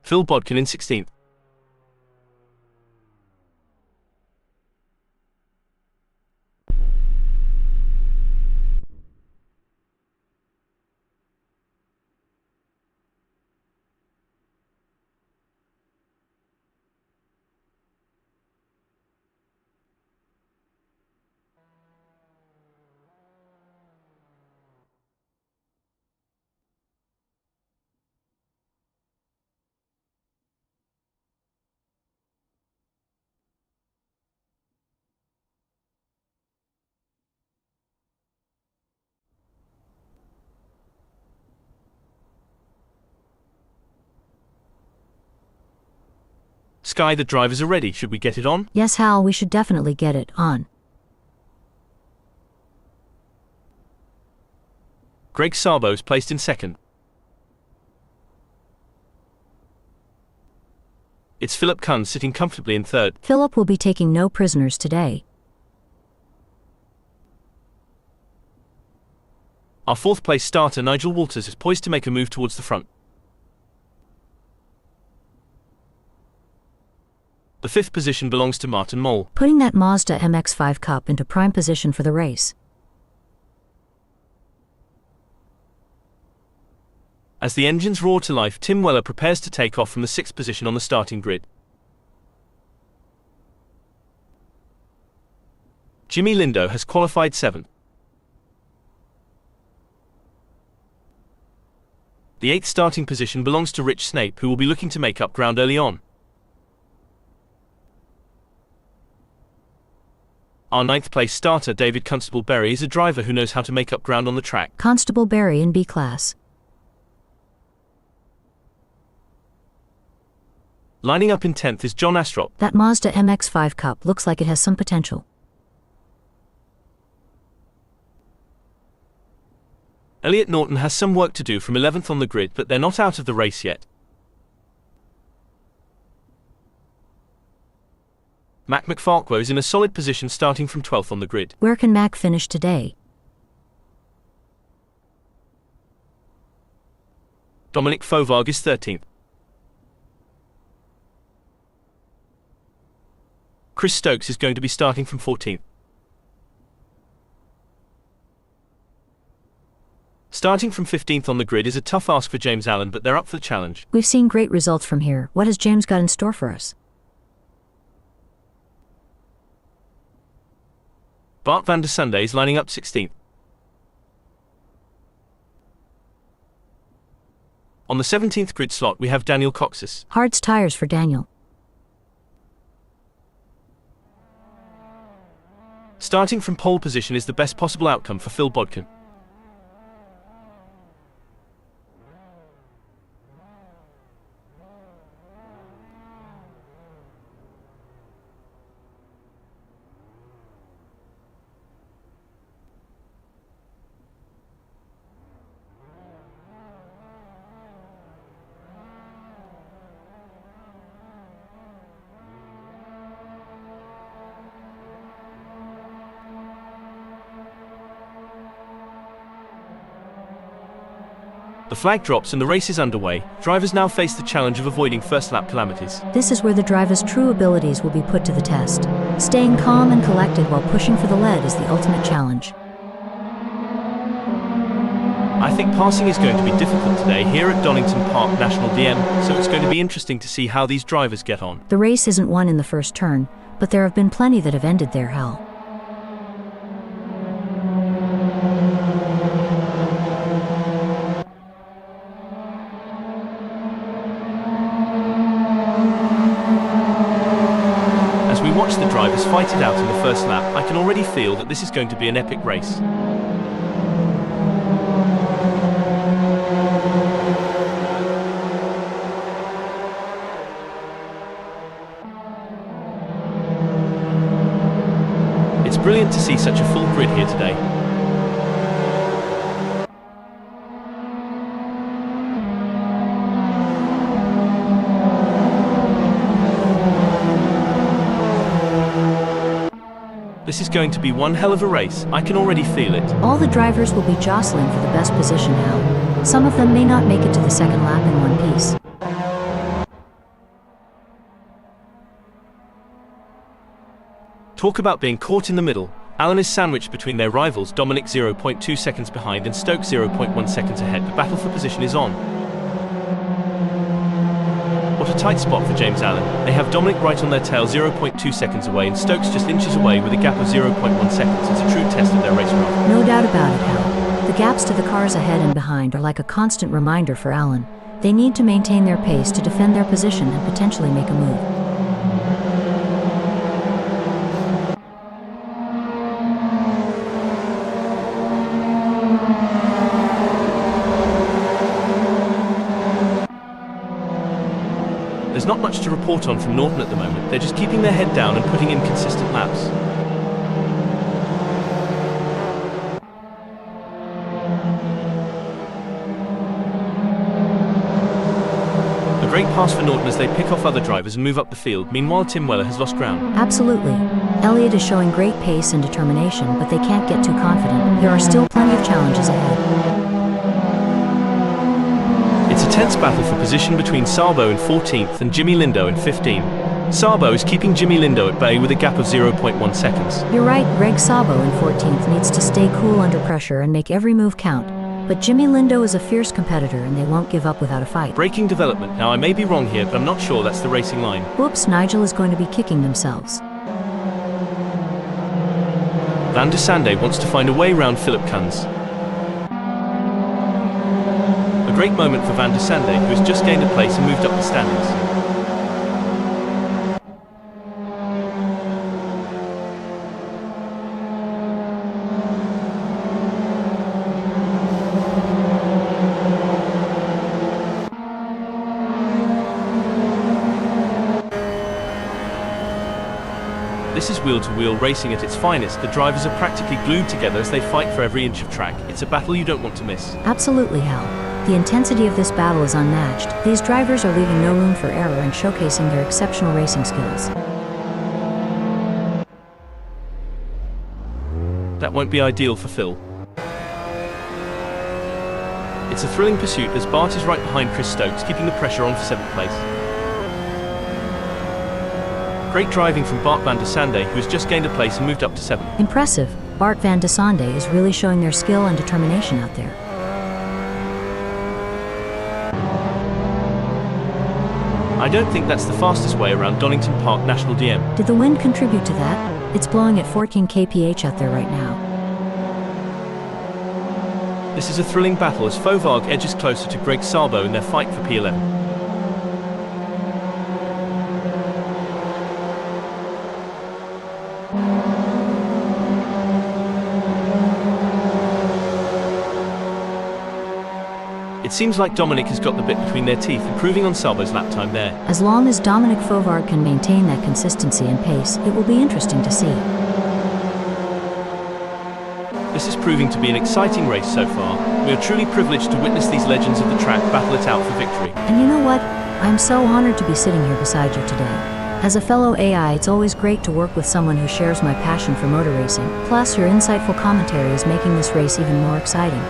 Phil Bodkin in 16th. Sky, the drivers are ready. Should we get it on? Yes, Hal, we should definitely get it on. Greg Sarbo's placed in 2nd. It's Philip Kunz sitting comfortably in 3rd. Philip will be taking no prisoners today. Our 4th place starter Nigel Walters is poised to make a move towards the front. The 5th position belongs to Martin Mole, putting that Mazda MX5 Cup into prime position for the race. As the engines roar to life, Tim Weller prepares to take off from the 6th position on the starting grid. Jimmy Lindo has qualified 7th. The 8th starting position belongs to Rich Snape, who will be looking to make up ground early on. Our 9th place starter David Constable Berry is a driver who knows how to make up ground on the track. Constable Berry in B class. Lining up in 10th is John Astrop. That Mazda MX5 Cup looks like it has some potential. Elliot Norton has some work to do from 11th on the grid, but they're not out of the race yet. Mac McFarquhar is in a solid position starting from 12th on the grid. Where can Mac finish today? Dominic Fauvargue is 13th. Chris Stokes is going to be starting from 14th. Starting from 15th on the grid is a tough ask for James Allen, but they're up for the challenge. We've seen great results from here. What has James got in store for us? Bart van der Sunday is lining up 16th. On the 17th grid slot we have Daniel Coxis. Hard's tires for Daniel. Starting from pole position is the best possible outcome for Phil Bodkin. The flag drops and the race is underway. Drivers now face the challenge of avoiding first lap calamities. This is where the driver's true abilities will be put to the test. Staying calm and collected while pushing for the lead is the ultimate challenge. I think passing is going to be difficult today here at Donington Park National DM, so it's going to be interesting to see how these drivers get on. The race isn't won in the first turn, but there have been plenty that have ended there, Hal. As we watch the drivers fight it out in the first lap, I can already feel that this is going to be an epic race. It's brilliant to see such a full grid here today. This is going to be one hell of a race. I can already feel it. All the drivers will be jostling for the best position now. Some of them may not make it to the second lap in one piece. Talk about being caught in the middle. Alan is sandwiched between their rivals, Dominic 0.2 seconds behind and Stokes 0.1 seconds ahead. The battle for position is on. What a tight spot for James Allen. They have Dominic right on their tail 0.2 seconds away and Stokes just inches away with a gap of 0.1 seconds. It's a true test of their racecraft. No doubt about it, Hal. The gaps to the cars ahead and behind are like a constant reminder for Allen. They need to maintain their pace to defend their position and potentially make a move. There's not much to report on from Norton at the moment. They're just keeping their head down and putting in consistent laps. A great pass for Norton as they pick off other drivers and move up the field. Meanwhile, Tim Weller has lost ground. Absolutely. Elliott is showing great pace and determination, but they can't get too confident. There are still plenty of challenges ahead. It's a tense battle for position between Sabo in 14th and Jimmy Lindo in 15th. Sabo is keeping Jimmy Lindo at bay with a gap of 0.1 seconds. You're right, Greg Sabo in 14th needs to stay cool under pressure and make every move count. But Jimmy Lindo is a fierce competitor and they won't give up without a fight. Braking development. Now I may be wrong here, but I'm not sure that's the racing line. Whoops, Nigel is going to be kicking themselves. Van der Sande wants to find a way round Philip Kunz. A great moment for Van der Sande, who has just gained a place and moved up the standings. This is wheel-to-wheel racing at its finest. The drivers are practically glued together as they fight for every inch of track. It's a battle you don't want to miss. Absolutely, Hal. The intensity of this battle is unmatched. These drivers are leaving no room for error and showcasing their exceptional racing skills. That won't be ideal for Phil. It's a thrilling pursuit as Bart is right behind Chris Stokes, keeping the pressure on for 7th place. Great driving from Bart van der Sande, who has just gained a place and moved up to 7th. Impressive. Bart van der Sande is really showing their skill and determination out there. I don't think that's the fastest way around Donington Park National DM. Did the wind contribute to that? It's blowing at 14 kph out there right now. This is a thrilling battle as Fauvarg edges closer to Greg Sabo in their fight for P11. It seems like Dominic has got the bit between their teeth, improving on Sabo's lap time there. As long as Dominic Fauvarg can maintain that consistency and pace, it will be interesting to see. This is proving to be an exciting race so far. We are truly privileged to witness these legends of the track battle it out for victory. And you know what? I'm so honored to be sitting here beside you today. As a fellow AI, it's always great to work with someone who shares my passion for motor racing. Plus, your insightful commentary is making this race even more exciting.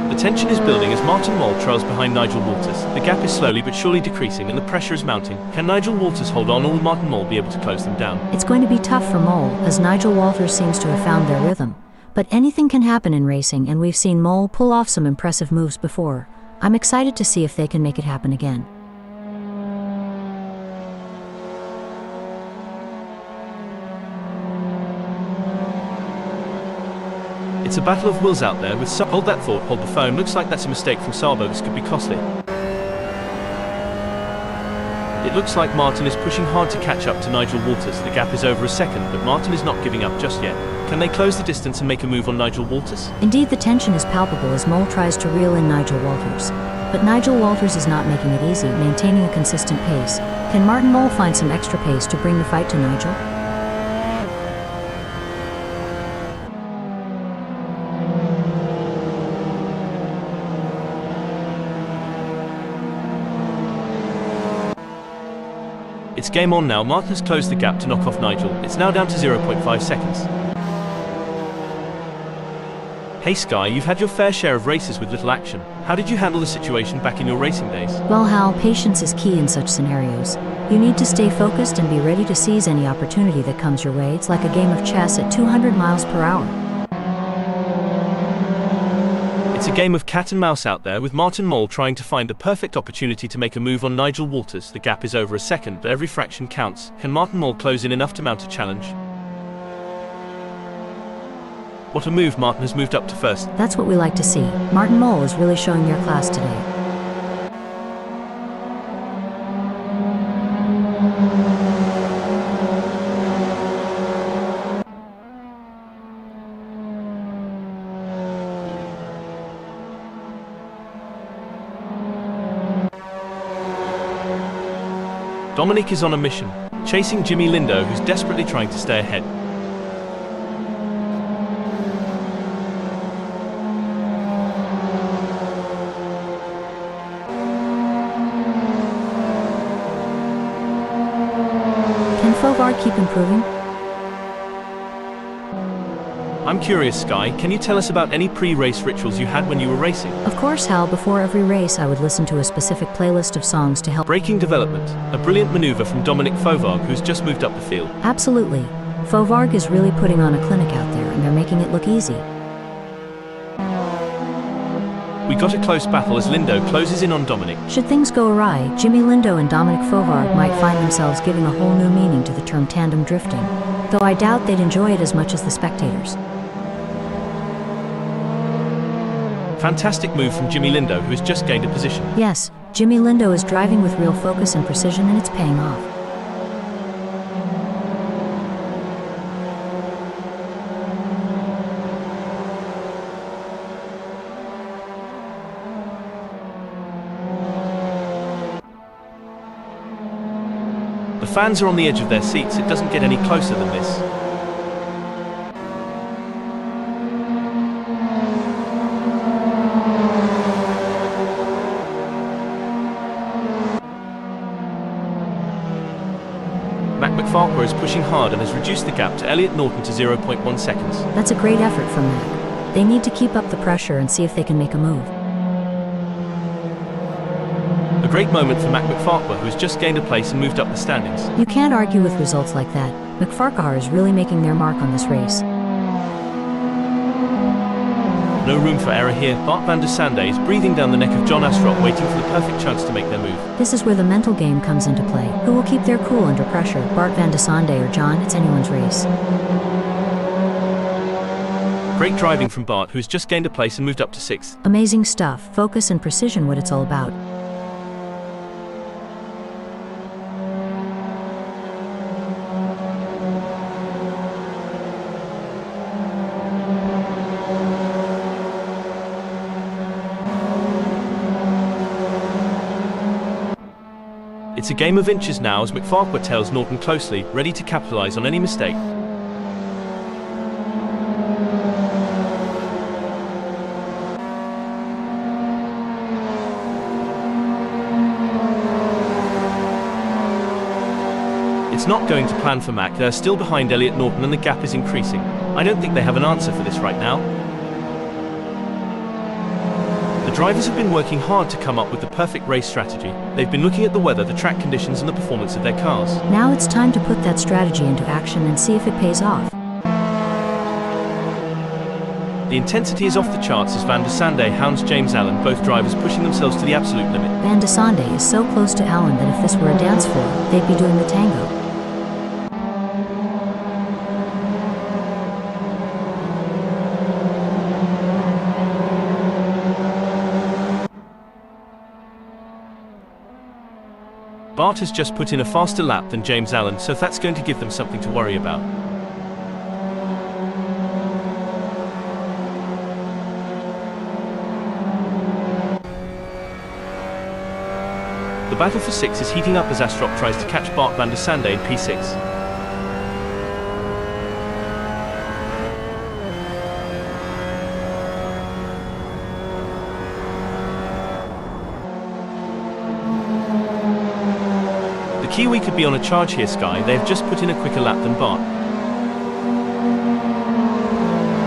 The tension is building as Martin Moll trails behind Nigel Walters. The gap is slowly but surely decreasing and the pressure is mounting. Can Nigel Walters hold on or will Martin Moll be able to close them down? It's going to be tough for Moll, as Nigel Walters seems to have found their rhythm. But anything can happen in racing, and we've seen Moll pull off some impressive moves before. I'm excited to see if they can make it happen again. It's a battle of wills out there with hold that thought, hold the phone. Looks like that's a mistake from Sabo. This could be costly. It looks like Martin is pushing hard to catch up to Nigel Walters. The gap is over a second, but Martin is not giving up just yet. Can they close the distance and make a move on Nigel Walters? Indeed, the tension is palpable as Moll tries to reel in Nigel Walters. But Nigel Walters is not making it easy, maintaining a consistent pace. Can Martin Moll find some extra pace to bring the fight to Nigel? It's game on now. Martin has closed the gap to knock off Nigel. It's now down to 0.5 seconds. Hey Sky, you've had your fair share of races with little action. How did you handle the situation back in your racing days? Well, Hal, patience is key in such scenarios. You need to stay focused and be ready to seize any opportunity that comes your way. It's like a game of chess at 200 miles per hour. It's a game of cat and mouse out there, with Martin Mole trying to find the perfect opportunity to make a move on Nigel Walters. The gap is over a second, but every fraction counts. Can Martin Mole close in enough to mount a challenge? What a move. Martin has moved up to first. That's what we like to see. Martin Mole is really showing their class today. Dominic is on a mission, chasing Jimmy Lindo, who's desperately trying to stay ahead. Can Fovard keep improving? I'm curious, Sky, can you tell us about any pre-race rituals you had when you were racing? Of course, Hal. Before every race, I would listen to a specific playlist of songs to help. Braking development, a brilliant maneuver from Dominic Fovard, who's just moved up the field. Absolutely. Fovard is really putting on a clinic out there, and they're making it look easy. We got a close battle as Lindo closes in on Dominic. Should things go awry, Jimmy Lindo and Dominic Fovard might find themselves giving a whole new meaning to the term tandem drifting, though I doubt they'd enjoy it as much as the spectators. Fantastic move from Jimmy Lindo, who has just gained a position. Yes, Jimmy Lindo is driving with real focus and precision, and it's paying off. The fans are on the edge of their seats. It doesn't get any closer than this. McFarquhar is pushing hard and has reduced the gap to Elliot Norton to 0.1 seconds. That's a great effort from Mac. They need to keep up the pressure and see if they can make a move. A great moment for Mac McFarquhar, who has just gained a place and moved up the standings. You can't argue with results like that. McFarquhar is really making their mark on this race. No room for error here. Bart van der Sande is breathing down the neck of John Astrop, waiting for the perfect chance to make their move. This is where the mental game comes into play. Who will keep their cool under pressure, Bart van der Sande or John? It's anyone's race. Great driving from Bart, who has just gained a place and moved up to 6th. Amazing stuff. Focus and precision, what it's all about. It's a game of inches now as McFarquhar tails Norton closely, ready to capitalize on any mistake. It's not going to plan for Mac. They're still behind Elliot Norton and the gap is increasing. I don't think they have an answer for this right now. The drivers have been working hard to come up with the perfect race strategy. They've been looking at the weather, the track conditions and the performance of their cars. Now it's time to put that strategy into action and see if it pays off. The intensity is off the charts as Van der Sande hounds James Allen, both drivers pushing themselves to the absolute limit. Van der Sande is so close to Allen that if this were a dance floor, they'd be doing the tango. Bart has just put in a faster lap than James Allen, so that's going to give them something to worry about. The battle for 6 is heating up as Astrop tries to catch Bart van der Sande in P6. Kiwi could be on a charge here, Sky. They have just put in a quicker lap than Bart.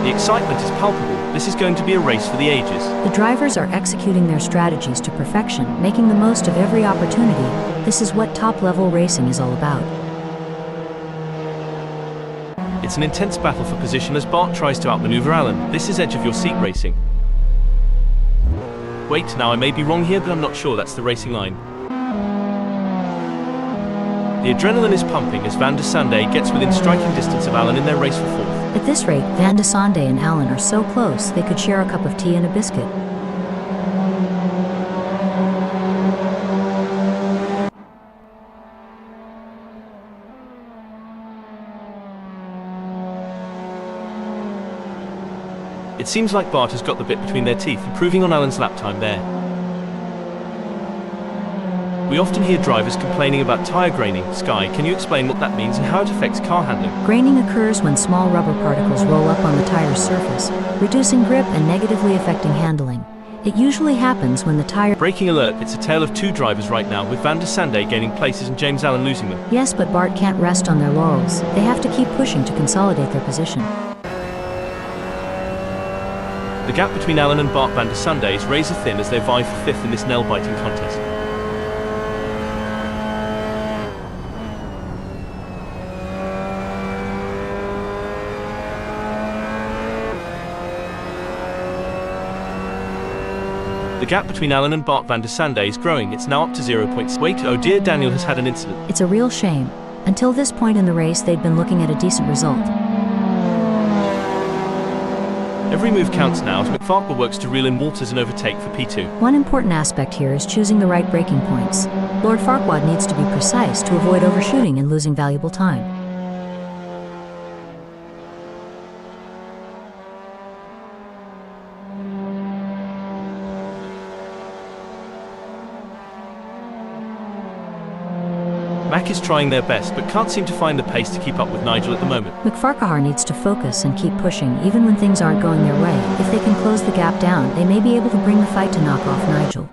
The excitement is palpable. This is going to be a race for the ages. The drivers are executing their strategies to perfection, making the most of every opportunity. This is what top-level racing is all about. It's an intense battle for position as Bart tries to outmaneuver Alan. This is edge-of-your-seat racing. Wait, now I may be wrong here, but I'm not sure that's the racing line. The adrenaline is pumping as Van der Sande gets within striking distance of Alan in their race for fourth. At this rate, Van der Sande and Alan are so close they could share a cup of tea and a biscuit. It seems like Bart has got the bit between their teeth, improving on Alan's lap time there. We often hear drivers complaining about tyre graining. Sky, can you explain what that means and how it affects car handling? Graining occurs when small rubber particles roll up on the tire's surface, reducing grip and negatively affecting handling. It usually happens when the tire... Braking alert, it's a tale of two drivers right now, with Van der Sande gaining places and James Allen losing them. Yes, but Bart can't rest on their laurels. They have to keep pushing to consolidate their position. The gap between Alan and Bart Van der Sande is razor thin as they vie for fifth in this nail-biting contest. The gap between Alan and Bart Van der Sande is growing. It's now up to 0 points. Wait, oh dear, Daniel has had an incident. It's a real shame. Until this point in the race, they'd been looking at a decent result. Every move counts now as McFarquhar works to reel in Walters and overtake for P2. One important aspect here is choosing the right braking points. Lord Farquaad needs to be precise to avoid overshooting and losing valuable time. Mac is trying their best, but can't seem to find the pace to keep up with Nigel at the moment. McFarquhar needs to focus and keep pushing, even when things aren't going their way. If they can close the gap down, they may be able to bring the fight to knock off Nigel.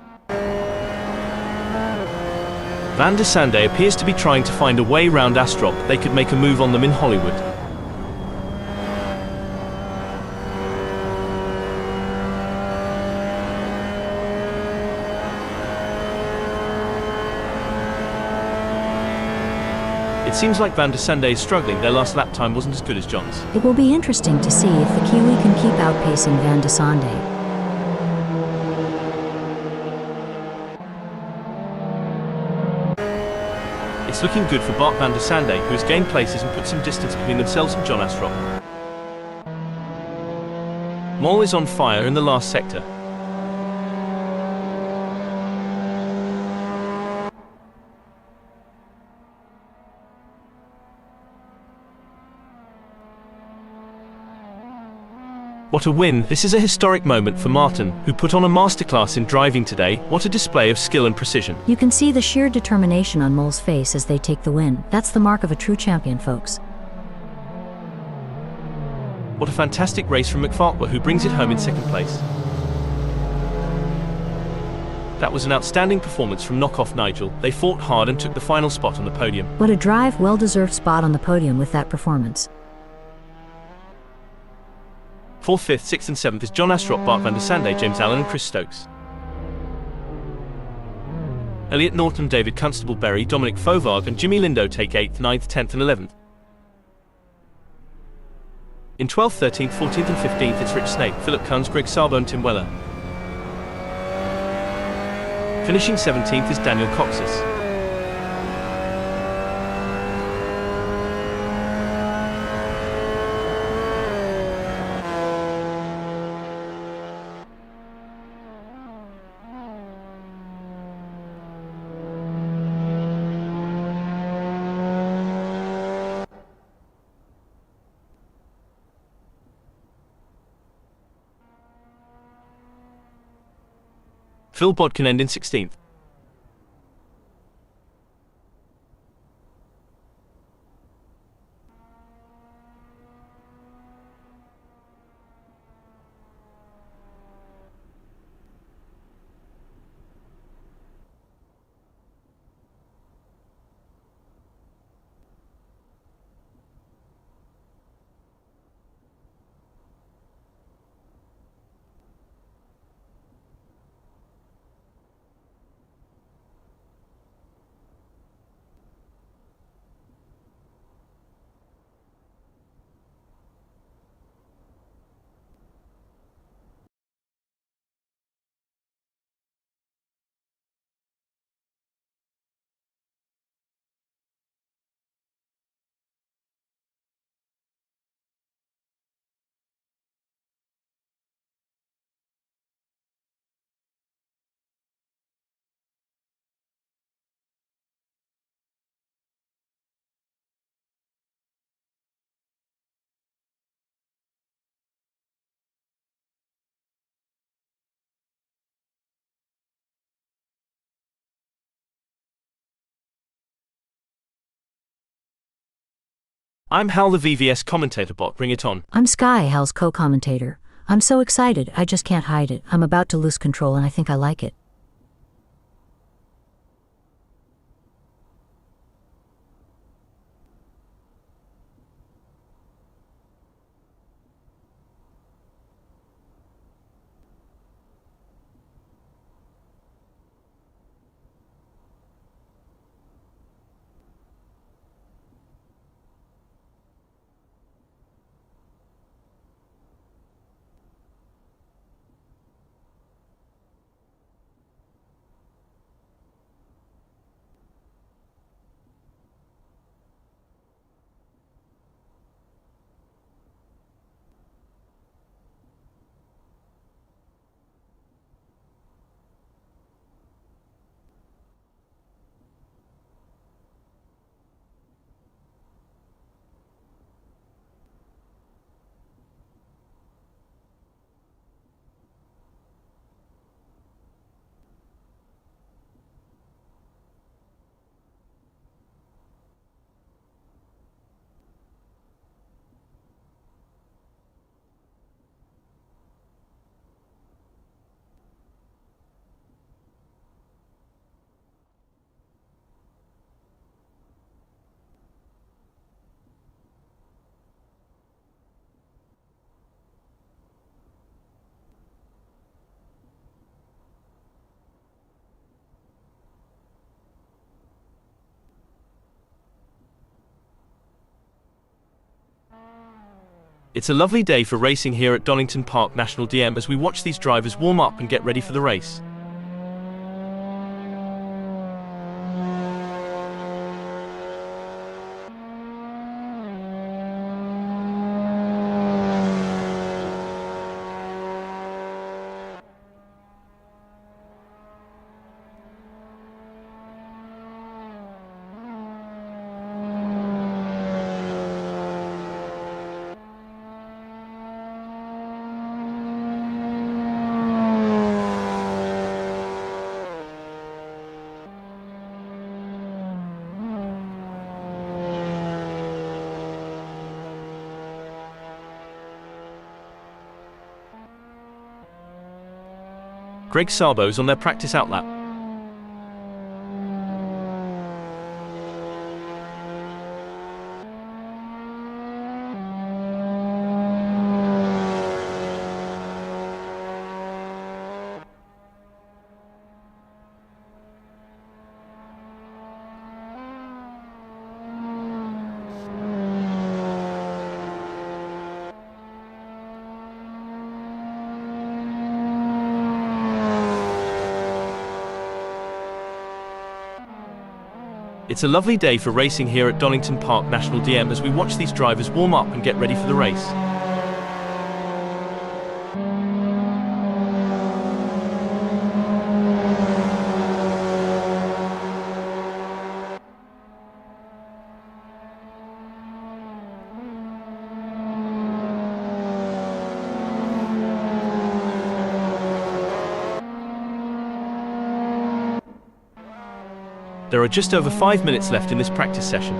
Van der Sande appears to be trying to find a way round Astrop. They could make a move on them in Hollywood. It seems like Van der Sande is struggling. Their last lap time wasn't as good as John's. It will be interesting to see if the Kiwi can keep outpacing Van der Sande. It's looking good for Bart Van der Sande, who has gained places and put some distance between themselves and John Astrop. Moll is on fire in the last sector. What a win! This is a historic moment for Martin, who put on a masterclass in driving today. What a display of skill and precision. You can see the sheer determination on Moll's face as they take the win. That's the mark of a true champion, folks. What a fantastic race from McFarquhar, who brings it home in second place. That was an outstanding performance from Knockoff Nigel. They fought hard and took the final spot on the podium. What a drive, well-deserved spot on the podium with that performance. 4th, 5th, 6th and 7th is John Astrop, Bart Van der Sande, James Allen and Chris Stokes. Elliot Norton, David Constable Berry, Dominic Fauvargue and Jimmy Lindo take 8th, 9th, 10th and 11th. In 12th, 13th, 14th and 15th it's Rich Snape, Philip Kunz, Greg Sabo and Tim Weller. Finishing 17th is Daniel Coxis. Phil Bodkin end in 16th. I'm Hal, the VVS commentator bot. Bring it on. I'm Sky, Hal's co-commentator. I'm so excited, I just can't hide it. I'm about to lose control and I think I like it. It's a lovely day for racing here at Donington Park National DM as we watch these drivers warm up and get ready for the race. Greg Sabo's on their practice outlap. It's a lovely day for racing here at Donington Park National DM as we watch these drivers warm up and get ready for the race. There are just over 5 minutes left in this practice session.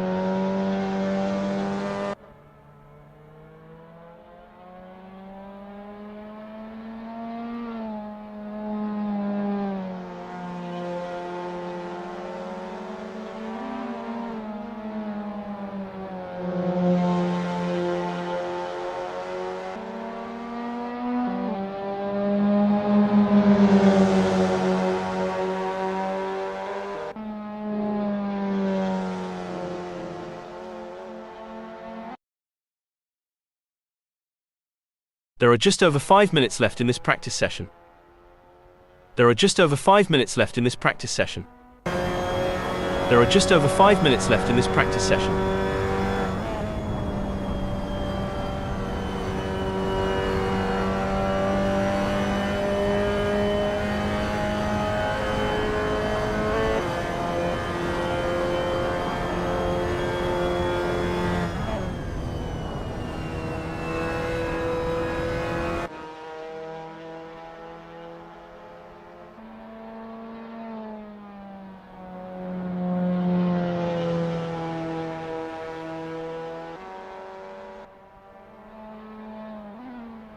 There are just over 5 minutes left in this practice session. There are just over 5 minutes left in this practice session. There are just over 5 minutes left in this practice session.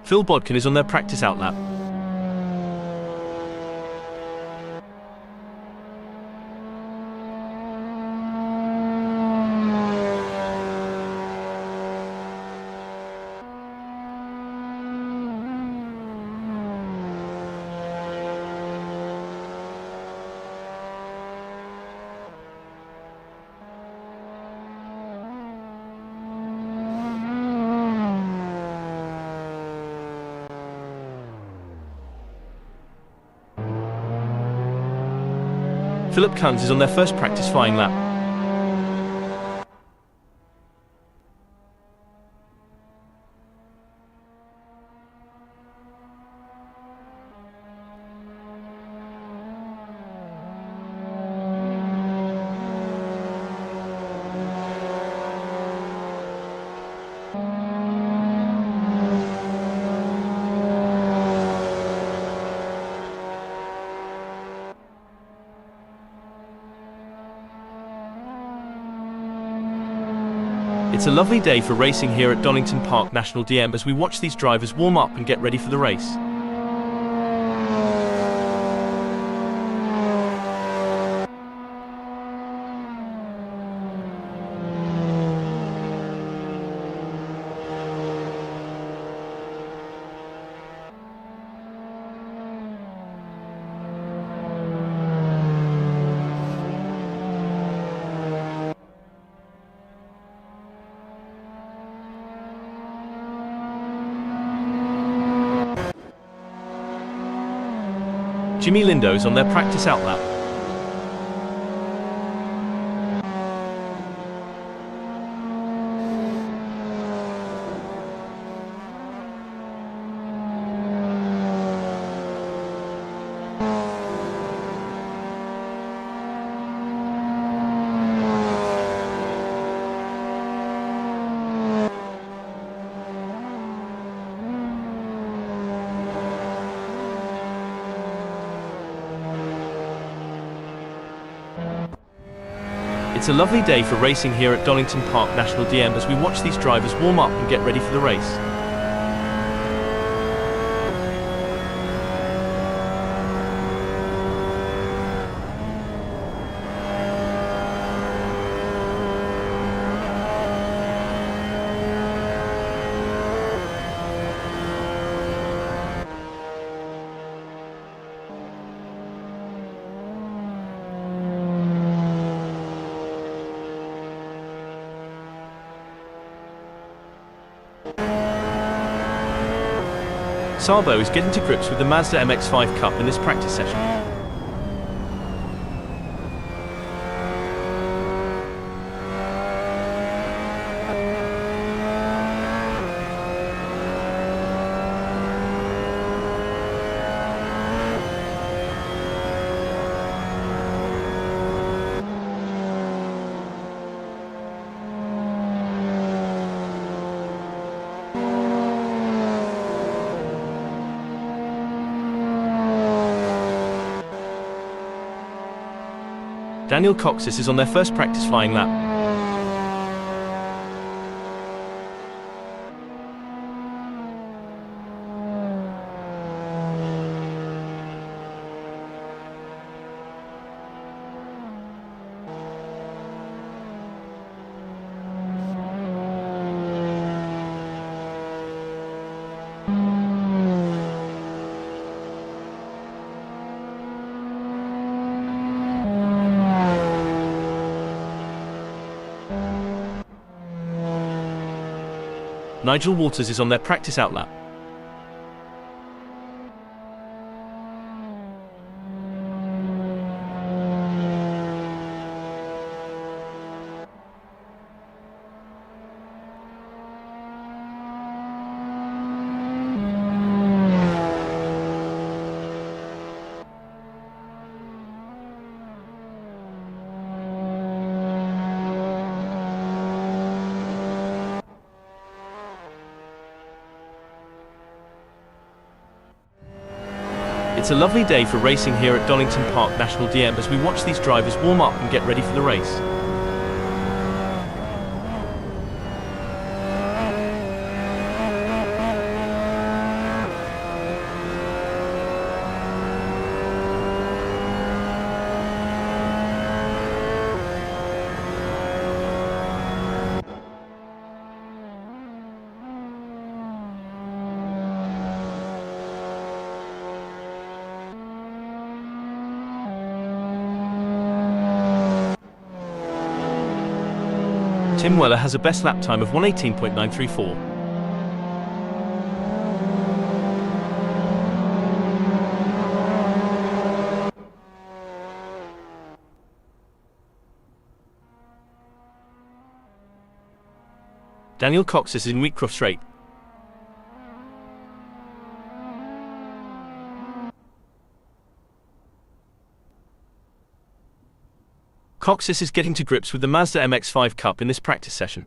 Phil Bodkin is on their practice outlap. Philip Kunz is on their first practice flying lap. It's a lovely day for racing here at Donington Park National DM as we watch these drivers warm up and get ready for the race. Jimmy Lindo's on their practice outlap. It's a lovely day for racing here at Donington Park National DM as we watch these drivers warm up and get ready for the race. Sabo is getting to grips with the Mazda MX5 Cup in this practice session. Daniel Coxis is on their first practice flying lap. Nigel Waters is on their practice outlap. It's a lovely day for racing here at Donington Park National DM as we watch these drivers warm up and get ready for the race. Tim Weller has a best lap time of 1:18.934. Daniel Cox is in Wheatcroft Straight. Coxis is getting to grips with the Mazda MX5 Cup in this practice session.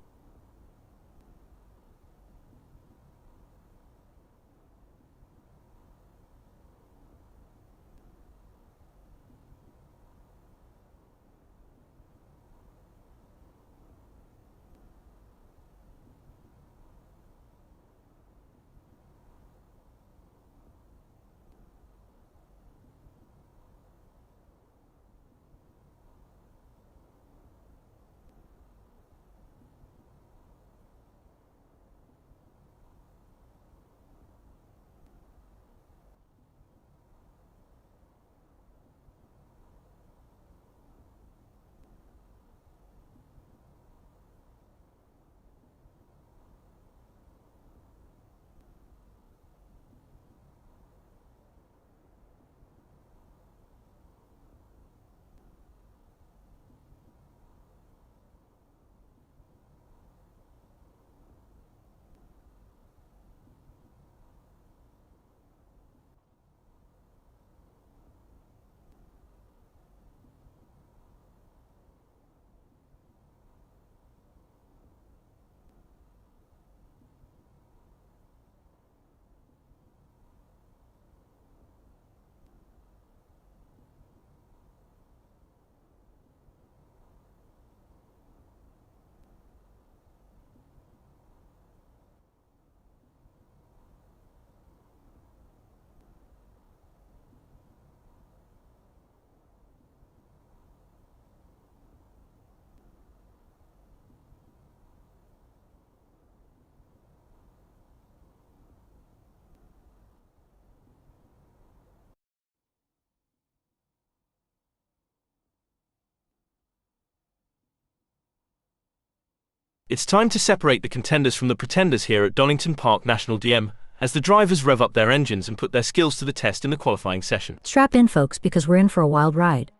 It's time to separate the contenders from the pretenders here at Donington Park National DM, as the drivers rev up their engines and put their skills to the test in the qualifying session. Strap in, folks, because we're in for a wild ride.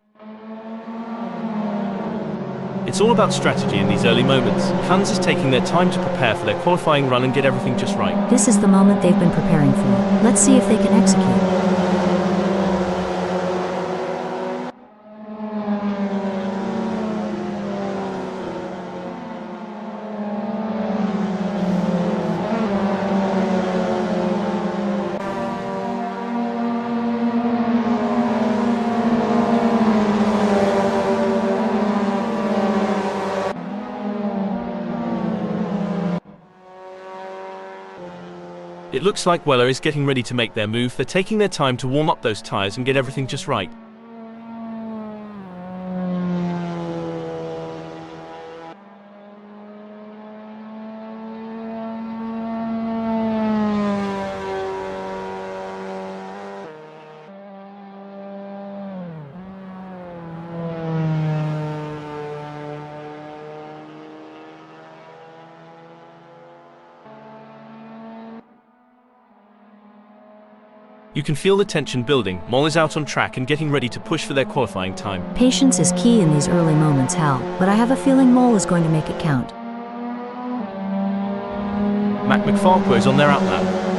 It's all about strategy in these early moments. Kunz is taking their time to prepare for their qualifying run and get everything just right. This is the moment they've been preparing for. Let's see if they can execute. It looks like Weller is getting ready to make their move. They're taking their time to warm up those tyres and get everything just right. You can feel the tension building. Moll is out on track and getting ready to push for their qualifying time. Patience is key in these early moments, Hal, but I have a feeling Moll is going to make it count. Mac McFarquhar is on their outlap.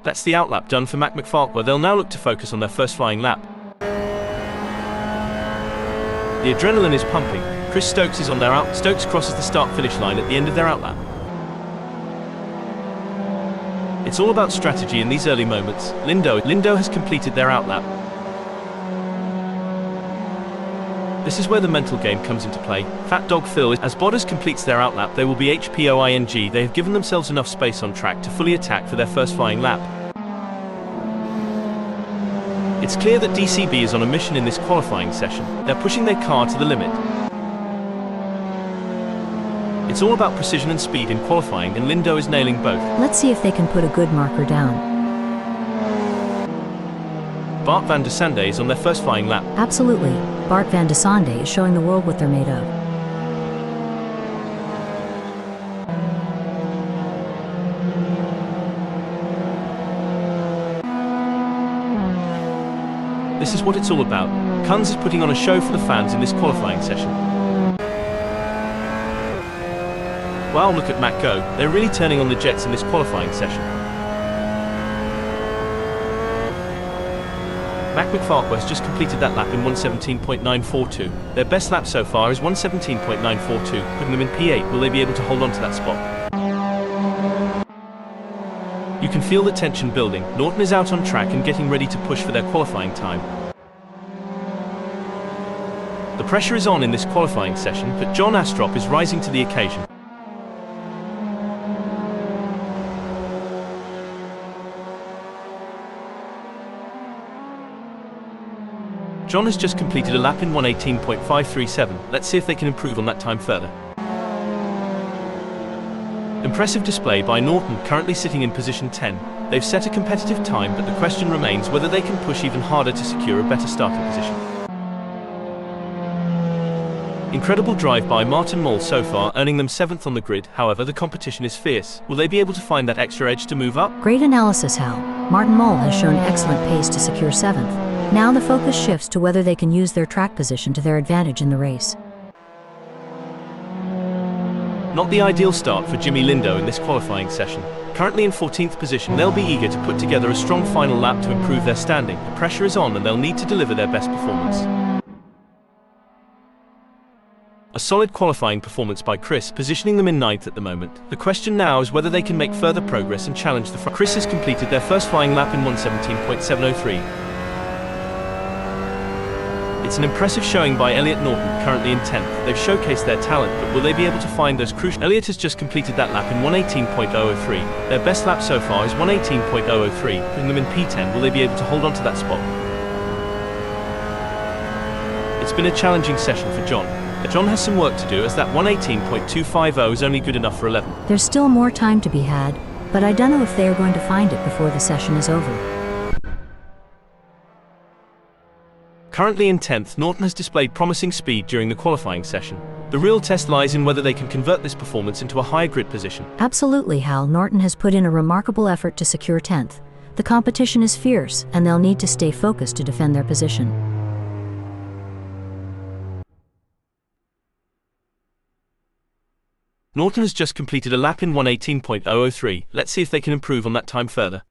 That's the outlap done for MX5, where they'll now look to focus on their first flying lap. The adrenaline is pumping. Chris Stokes is on their out. Stokes crosses the start-finish line at the end of their outlap. It's all about strategy in these early moments. Lindo has completed their outlap. This is where the mental game comes into play. Fat Dog Phil, as Bottas completes their outlap, they will be HPOING. They have given themselves enough space on track to fully attack for their first flying lap. It's clear that DCB is on a mission in this qualifying session. They're pushing their car to the limit. It's all about precision and speed in qualifying, and Lindo is nailing both. Let's see if they can put a good marker down. Bart van der Sande is on their first flying lap. Absolutely. Bart van der Sande is showing the world what they're made of. This is what it's all about. Kunz is putting on a show for the fans in this qualifying session. Wow, look at Matt go. They're really turning on the jets in this qualifying session. MX5 has just completed that lap in 1:17.942. Their best lap so far is 1:17.942, putting them in P8. Will they be able to hold on to that spot? You can feel the tension building. Norton is out on track and getting ready to push for their qualifying time. The pressure is on in this qualifying session, but John Astrop is rising to the occasion. John has just completed a lap in 1:18.537. Let's see if they can improve on that time further. Impressive display by Norton, currently sitting in position 10. They've set a competitive time, but the question remains whether they can push even harder to secure a better starting position. Incredible drive by Martin Moll so far, earning them 7th on the grid. However, the competition is fierce. Will they be able to find that extra edge to move up? Great analysis, Hal. Martin Moll has shown excellent pace to secure 7th. Now the focus shifts to whether they can use their track position to their advantage in the race. Not the ideal start for Jimmy Lindo in this qualifying session. Currently in 14th position, they'll be eager to put together a strong final lap to improve their standing. The pressure is on and they'll need to deliver their best performance. A solid qualifying performance by Chris, positioning them in 9th at the moment. The question now is whether they can make further progress and challenge the front. Chris has completed their first flying lap in 1:17.703. It's an impressive showing by Elliot Norton, currently in 10th. They've showcased their talent, but will they be able to find those crucial... Elliot has just completed that lap in 1:18.003. Their best lap so far is 1:18.003, putting them in P10. Will they be able to hold on to that spot? It's been a challenging session for John. John has some work to do, as that 1:18.250 is only good enough for 11th. There's still more time to be had, but I don't know if they are going to find it before the session is over. Currently in 10th, Norton has displayed promising speed during the qualifying session. The real test lies in whether they can convert this performance into a higher grid position. Absolutely, Hal. Norton has put in a remarkable effort to secure 10th. The competition is fierce, and they'll need to stay focused to defend their position. Norton has just completed a lap in 1:18.003. Let's see if they can improve on that time further.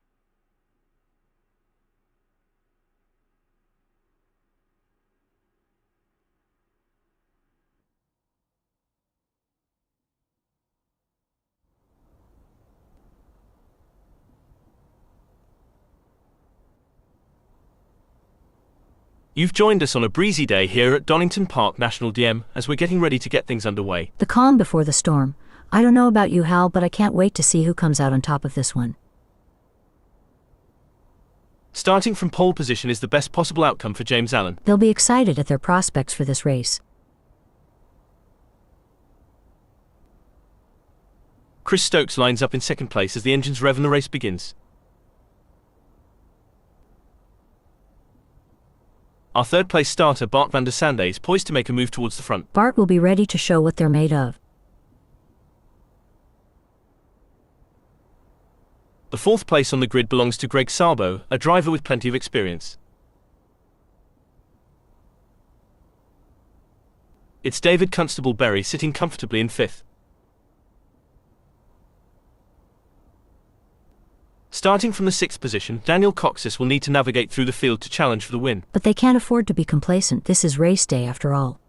You've joined us on a breezy day here at Donington Park National DM, as we're getting ready to get things underway. The calm before the storm. I don't know about you, Hal, but I can't wait to see who comes out on top of this one. Starting from pole position is the best possible outcome for James Allen. They'll be excited at their prospects for this race. Chris Stokes lines up in second place as the engines rev and the race begins. Our third place starter, Bart van der Sande, is poised to make a move towards the front. Bart will be ready to show what they're made of. The fourth place on the grid belongs to Greg Sabo, a driver with plenty of experience. It's David Constable-Berry sitting comfortably in fifth. Starting from the 6th position, Daniel Coxis will need to navigate through the field to challenge for the win. But they can't afford to be complacent, this is race day after all.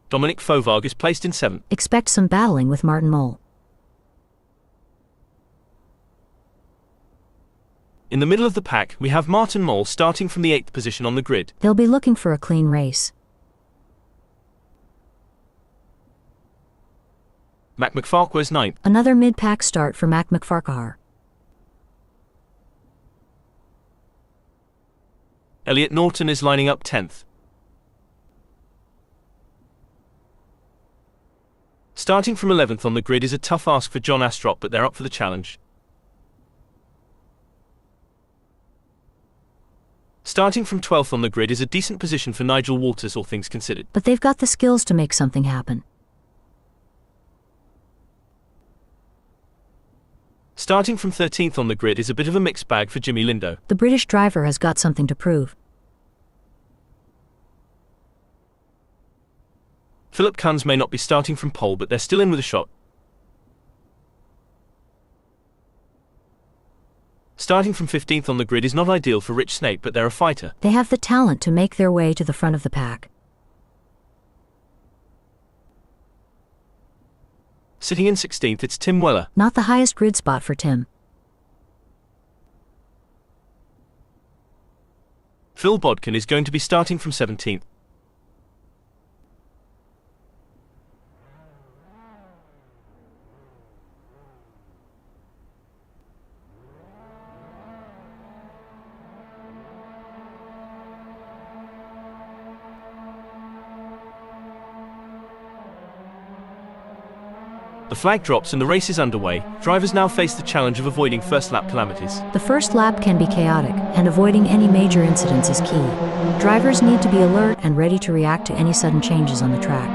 Dominic Fauvargue is placed in 7th. Expect some battling with Martin Mole. In the middle of the pack, we have Martin Mole starting from the 8th position on the grid. They'll be looking for a clean race. Mac McFarquhar is 9th. Another mid-pack start for Mac McFarquhar. Elliot Norton is lining up 10th. Starting from 11th on the grid is a tough ask for John Astrop, but they're up for the challenge. Starting from 12th on the grid is a decent position for Nigel Walters, all things considered. But they've got the skills to make something happen. Starting from 13th on the grid is a bit of a mixed bag for Jimmy Lindo. The British driver has got something to prove. Philip Kunz may not be starting from pole, but they're still in with a shot. Starting from 15th on the grid is not ideal for Rich Snape, but they're a fighter. They have the talent to make their way to the front of the pack. Sitting in 16th, it's Tim Weller. Not the highest grid spot for Tim. Phil Bodkin is going to be starting from 17th. The flag drops and the race is underway. Drivers now face the challenge of avoiding first lap calamities. The first lap can be chaotic, and avoiding any major incidents is key. Drivers need to be alert and ready to react to any sudden changes on the track.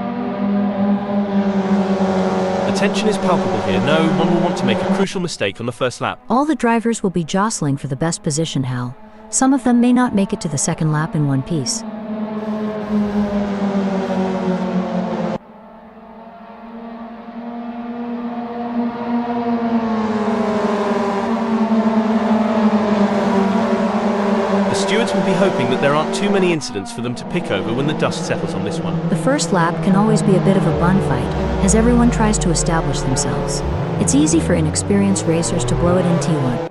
The tension is palpable here. No one will want to make a crucial mistake on the first lap. All the drivers will be jostling for the best position, Hal. Some of them may not make it to the second lap in one piece. Stewards will be hoping that there aren't too many incidents for them to pick over when the dust settles on this one. The first lap can always be a bit of a bun fight, as everyone tries to establish themselves. It's easy for inexperienced racers to blow it in T1.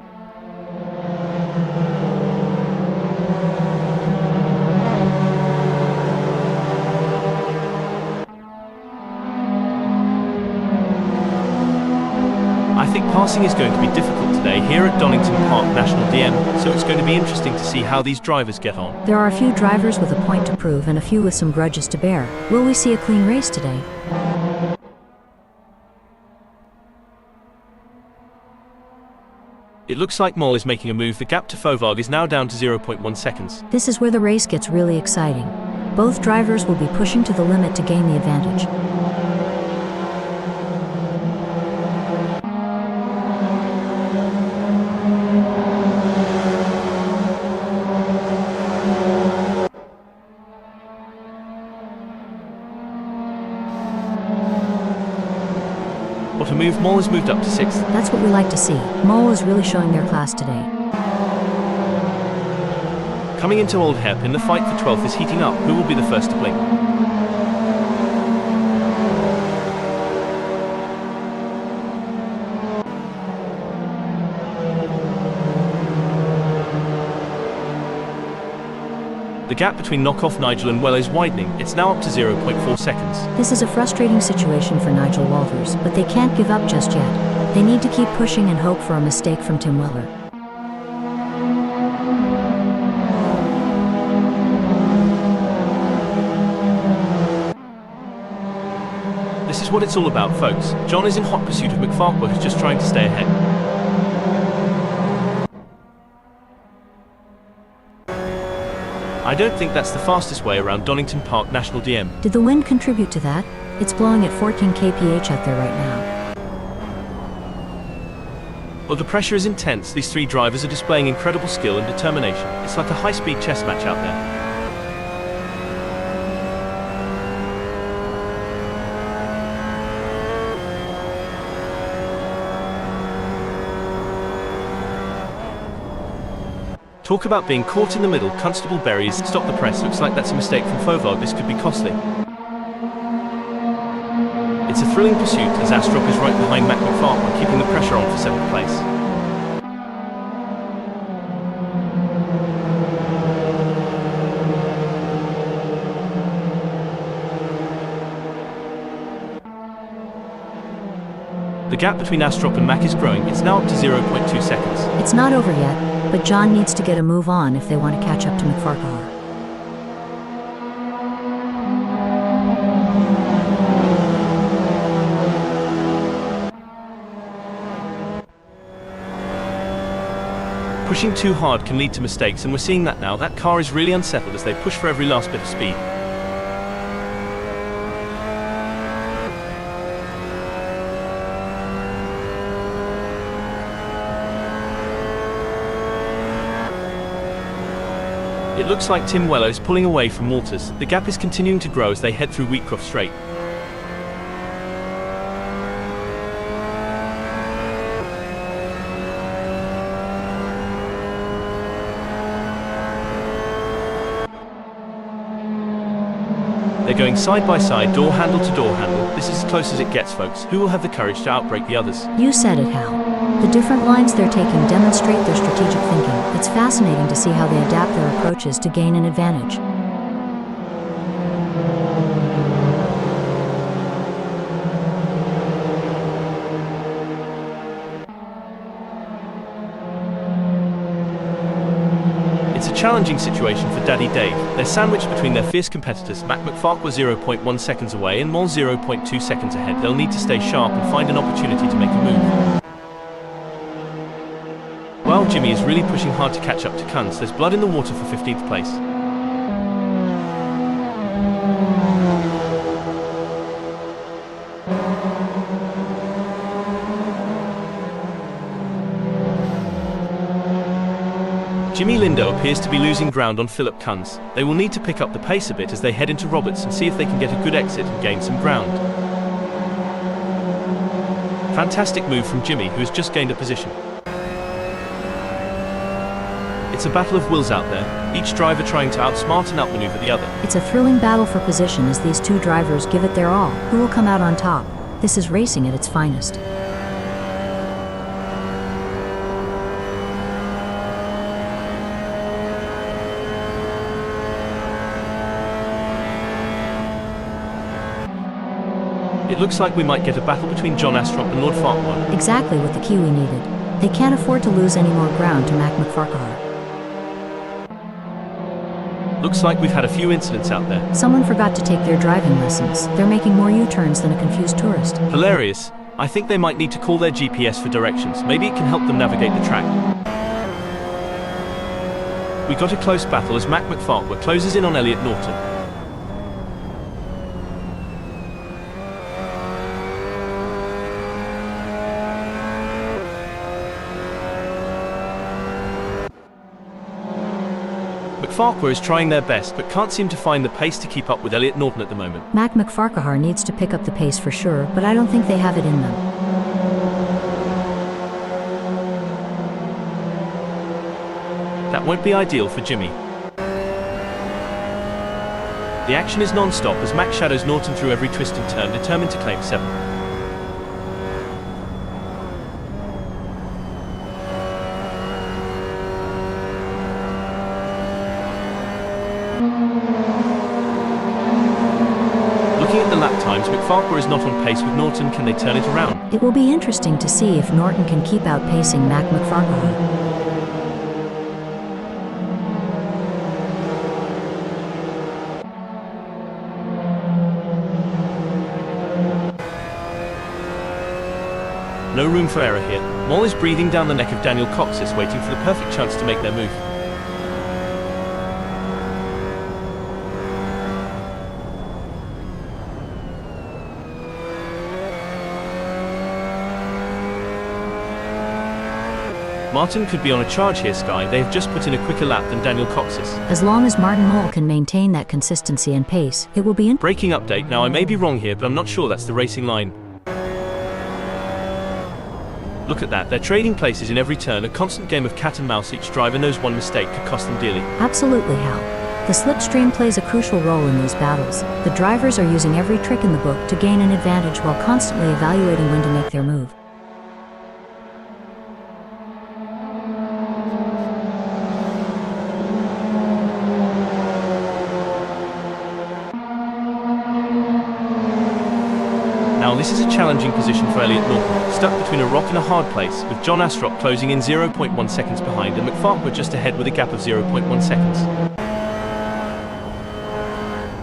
I think passing is going to be difficult today here at Donington Park National DM, so it's going to be interesting to see how these drivers get on. There are a few drivers with a point to prove and a few with some grudges to bear. Will we see a clean race today? It looks like Moll is making a move. The gap to Fauvargue is now down to 0.1 seconds. This is where the race gets really exciting. Both drivers will be pushing to the limit to gain the advantage. What a move. Moll has moved up to 6th. That's what we like to see. Mole is really showing their class today. Coming into Old Hairpin, the fight for 12th is heating up. Who will be the first to blink? The gap between Knockoff Nigel and Weller is widening. It's now up to 0.4 seconds. This is a frustrating situation for Nigel Walters, but they can't give up just yet. They need to keep pushing and hope for a mistake from Tim Weller. This is what it's all about, folks. John is in hot pursuit of McFarquhar, who's just trying to stay ahead. I don't think that's the fastest way around Donington Park National DM. Did the wind contribute to that? It's blowing at 14 kph out there right now. Well, the pressure is intense. These three drivers are displaying incredible skill and determination. It's like a high-speed chess match out there. Talk about being caught in the middle. Constable Berries, stop the press. Looks like that's a mistake from Fovog. This could be costly. It's a thrilling pursuit as Astrop is right behind Mac McFarlane, keeping the pressure on for 7th place. The gap between Astrop and Mac is growing. It's now up to 0.2 seconds. It's not over yet, but John needs to get a move on if they want to catch up to McFarlane. Pushing too hard can lead to mistakes, and we're seeing that now. That car is really unsettled as they push for every last bit of speed. It looks like Tim Weller is pulling away from Walters. The gap is continuing to grow as they head through Wheatcroft Straight. They're going side by side, door handle to door handle. This is as close as it gets, folks. Who will have the courage to outbrake the others? You said it, Hal. The different lines they're taking demonstrate their strategic thinking. It's fascinating to see how they adapt their approaches to gain an advantage. It's a challenging situation for Daddy Dave. They're sandwiched between their fierce competitors. Mac McFarlane was 0.1 seconds away and Mol 0.2 seconds ahead. They'll need to stay sharp and find an opportunity to make a move. While Jimmy is really pushing hard to catch up to Kunz, there's blood in the water for 15th place. Jimmy Lindo appears to be losing ground on Philip Kunz. They will need to pick up the pace a bit as they head into Roberts and see if they can get a good exit and gain some ground. Fantastic move from Jimmy, who has just gained a position. It's a battle of wills out there, each driver trying to outsmart and outmaneuver the other. It's a thrilling battle for position as these two drivers give it their all. Who will come out on top? This is racing at its finest. It looks like we might get a battle between John Astrop and Lord Farquhar. Exactly what the Kiwi needed. They can't afford to lose any more ground to Mac McFarlane. Looks like we've had a few incidents out there. Someone forgot to take their driving lessons. They're making more U-turns than a confused tourist. Hilarious. I think they might need to call their GPS for directions. Maybe it can help them navigate the track. We got a close battle as Mac McFarlane closes in on Elliot Norton. McFarlane is trying their best but can't seem to find the pace to keep up with Elliot Norton at the moment. Mac McFarlane needs to pick up the pace for sure, but I don't think they have it in them. That won't be ideal for Jimmy. The action is non-stop as Mac shadows Norton through every twist and turn, determined to claim 7th. Looking at the lap times, McFarlane is not on pace with Norton. Can they turn it around? It will be interesting to see if Norton can keep outpacing Mac McFarlane. No room for error here. Mol is breathing down the neck of Daniel Coxis, waiting for the perfect chance to make their move. Martin could be on a charge here, Sky. They have just put in a quicker lap than Daniel Coxis. As long as Martin Mol can maintain that consistency and pace, it will be in. Breaking update. Now I may be wrong here, but I'm not sure that's the racing line. Look at that, they're trading places in every turn, a constant game of cat and mouse. Each driver knows one mistake could cost them dearly. Absolutely, Hal. The slipstream plays a crucial role in these battles. The drivers are using every trick in the book to gain an advantage while constantly evaluating when to make their move. Now this is a challenging position for Elliot Norton, stuck between a rock and a hard place, with John Astrop closing in 0.1 seconds behind and McFarquhar just ahead with a gap of 0.1 seconds.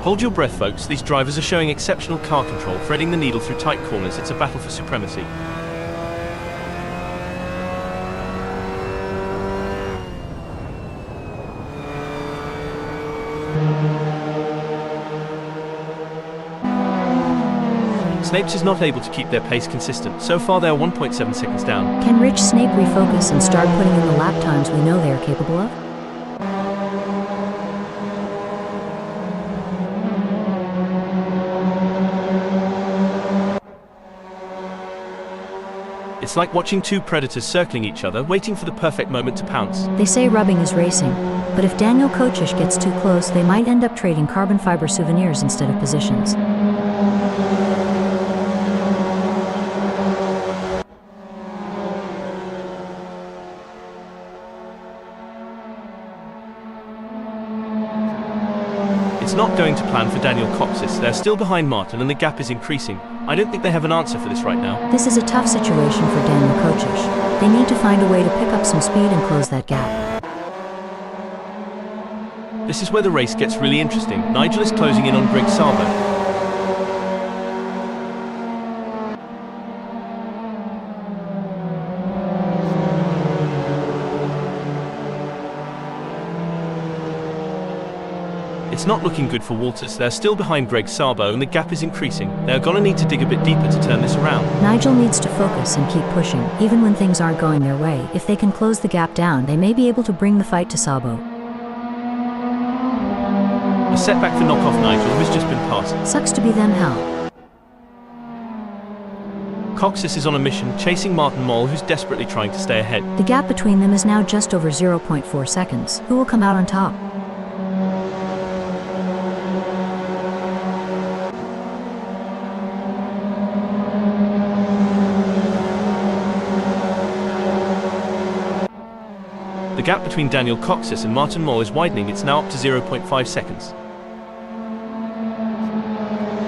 Hold your breath, folks, these drivers are showing exceptional car control, threading the needle through tight corners. It's a battle for supremacy. Snapes is not able to keep their pace consistent. So far they are 1.7 seconds down. Can Rich Snape refocus and start putting in the lap times we know they are capable of? It's like watching two predators circling each other, waiting for the perfect moment to pounce. They say rubbing is racing, but if Daniel Kochish gets too close, they might end up trading carbon fiber souvenirs instead of positions. It's not going to plan for Daniel Coxis. They're still behind Martin and the gap is increasing. I don't think they have an answer for this right now. This is a tough situation for Daniel Kochish. They need to find a way to pick up some speed and close that gap. This is where the race gets really interesting. Nigel is closing in on Greg Sabo. It's not looking good for Walters. They're still behind Greg Sabo and the gap is increasing. They're gonna need to dig a bit deeper to turn this around. Nigel needs to focus and keep pushing, even when things aren't going their way. If they can close the gap down, they may be able to bring the fight to Sabo. A setback for knockoff Nigel, who's just been passed. Sucks to be them, Hal. Coxis is on a mission, chasing Martin Moll, who's desperately trying to stay ahead. The gap between them is now just over 0.4 seconds. Who will come out on top? The gap between Daniel Coxis and Martin Moll is widening. It's now up to 0.5 seconds.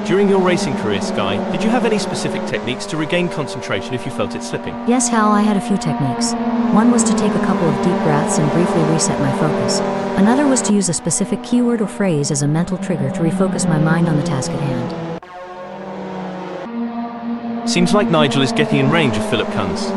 During your racing career, Sky, did you have any specific techniques to regain concentration if you felt it slipping? Yes, Hal, I had a few techniques. One was to take a couple of deep breaths and briefly reset my focus. Another was to use a specific keyword or phrase as a mental trigger to refocus my mind on the task at hand. Seems like Nigel is getting in range of Philip Kunz.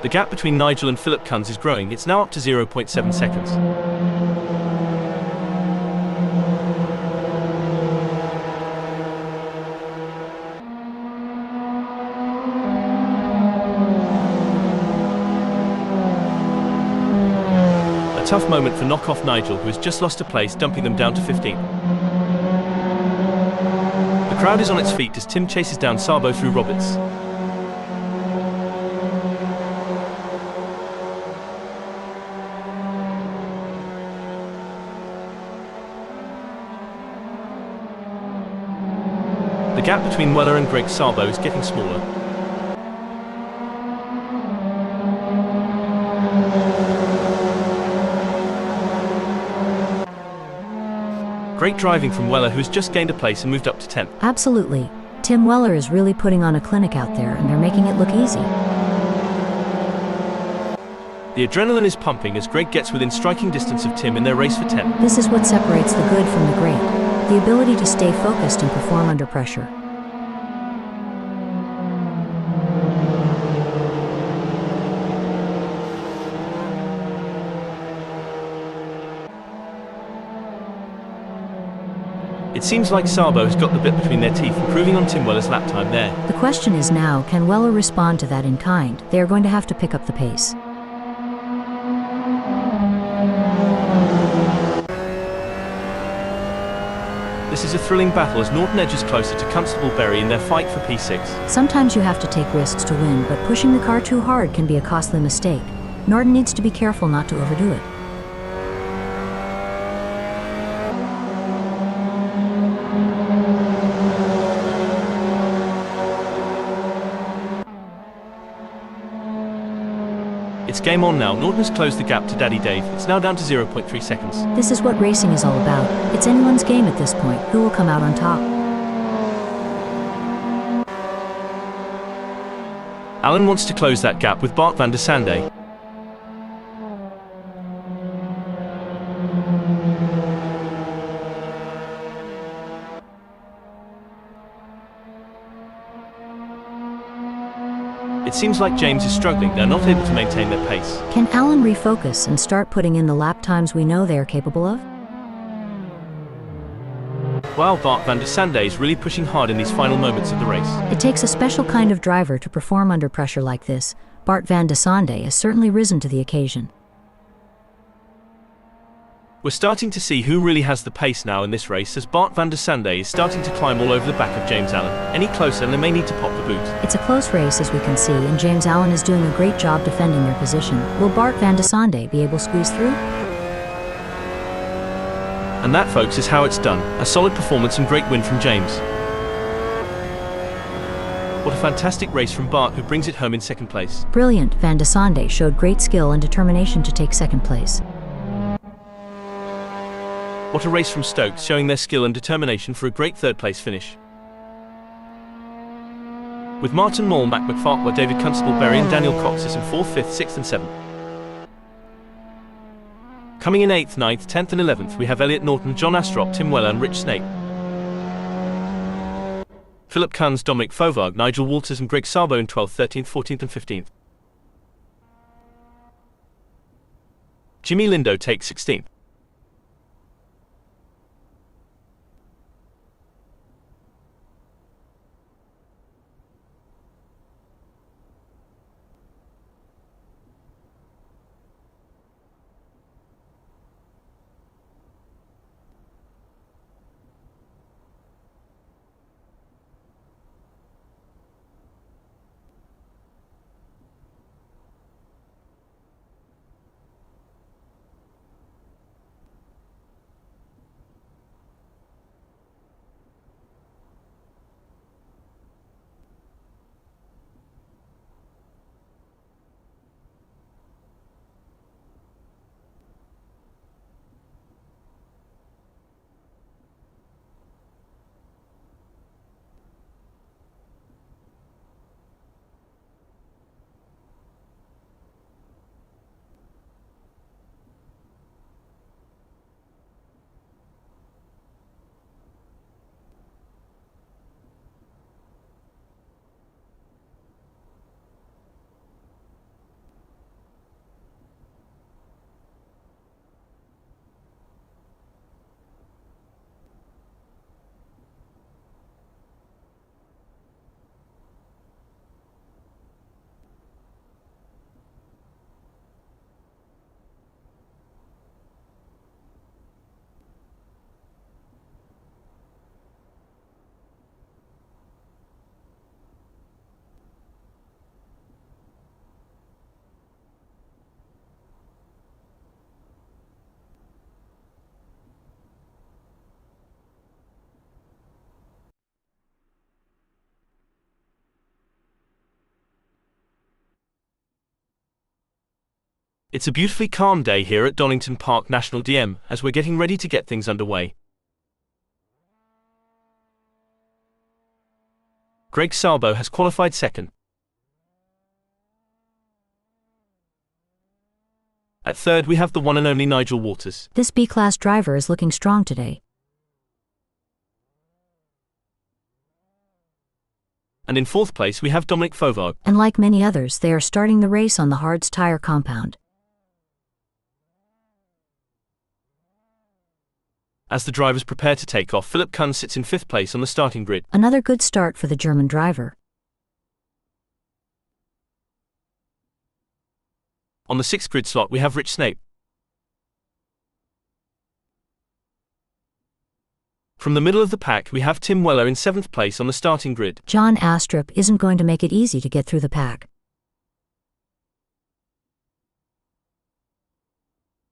The gap between Nigel and Philip Kunz is growing. It's now up to 0.7 seconds. A tough moment for knockoff Nigel, who has just lost a place, dumping them down to 15. The crowd is on its feet as Tim chases down Sabo through Roberts. The gap between Weller and Greg Sabo is getting smaller. Great driving from Weller, who has just gained a place and moved up to 10th. Absolutely. Tim Weller is really putting on a clinic out there, and they're making it look easy. The adrenaline is pumping as Greg gets within striking distance of Tim in their race for 10th. This is what separates the good from the great. The ability to stay focused and perform under pressure. It seems like Sabo has got the bit between their teeth, improving on Tim Weller's lap time there. The question is now, can Weller respond to that in kind? They are going to have to pick up the pace. This is a thrilling battle as Norton edges closer to Constable Berry in their fight for P6. Sometimes you have to take risks to win, but pushing the car too hard can be a costly mistake. Norton needs to be careful not to overdo it. It's game on now. Norton has closed the gap to Daddy Dave. It's now down to 0.3 seconds. This is what racing is all about. It's anyone's game at this point. Who will come out on top? Alan wants to close that gap with Bart van der Sande. It seems like James is struggling. They're not able to maintain their pace. Can Alan refocus and start putting in the lap times we know they are capable of? Wow, Bart van der Sande is really pushing hard in these final moments of the race. It takes a special kind of driver to perform under pressure like this. Bart van der Sande has certainly risen to the occasion. We're starting to see who really has the pace now in this race as Bart van der Sande is starting to climb all over the back of James Allen. Any closer and they may need to pop the boot. It's a close race as we can see, and James Allen is doing a great job defending their position. Will Bart van der Sande be able to squeeze through? And that, folks, is how it's done. A solid performance and great win from James. What a fantastic race from Bart, who brings it home in second place. Brilliant. Van der Sande showed great skill and determination to take second place. What a race from Stokes, showing their skill and determination for a great third-place finish. With Martin Moll, Mac McFarquhar, David Constable Berry and Daniel Coxis in 4th, 5th, 6th and 7th. Coming in 8th, 9th, 10th and 11th, we have Elliot Norton, John Astrop, Tim Weller and Rich Snape. Philip Kunz, Dominic Fovard, Nigel Walters and Greg Sabo in 12th, 13th, 14th and 15th. Jimmy Lindo takes 16th. It's a beautifully calm day here at Donington Park National DM as we're getting ready to get things underway. Greg Sabo has qualified second. At third we have the one and only Nigel Walters. This B-class driver is looking strong today. And in fourth place we have Dominic Fovard. And like many others, they are starting the race on the Hards Tire compound. As the drivers prepare to take off, Philip Kunz sits in fifth place on the starting grid. Another good start for the German driver. On the sixth grid slot we have Rich Snape. From the middle of the pack, we have Tim Weller in 7th place on the starting grid. John Astrup isn't going to make it easy to get through the pack.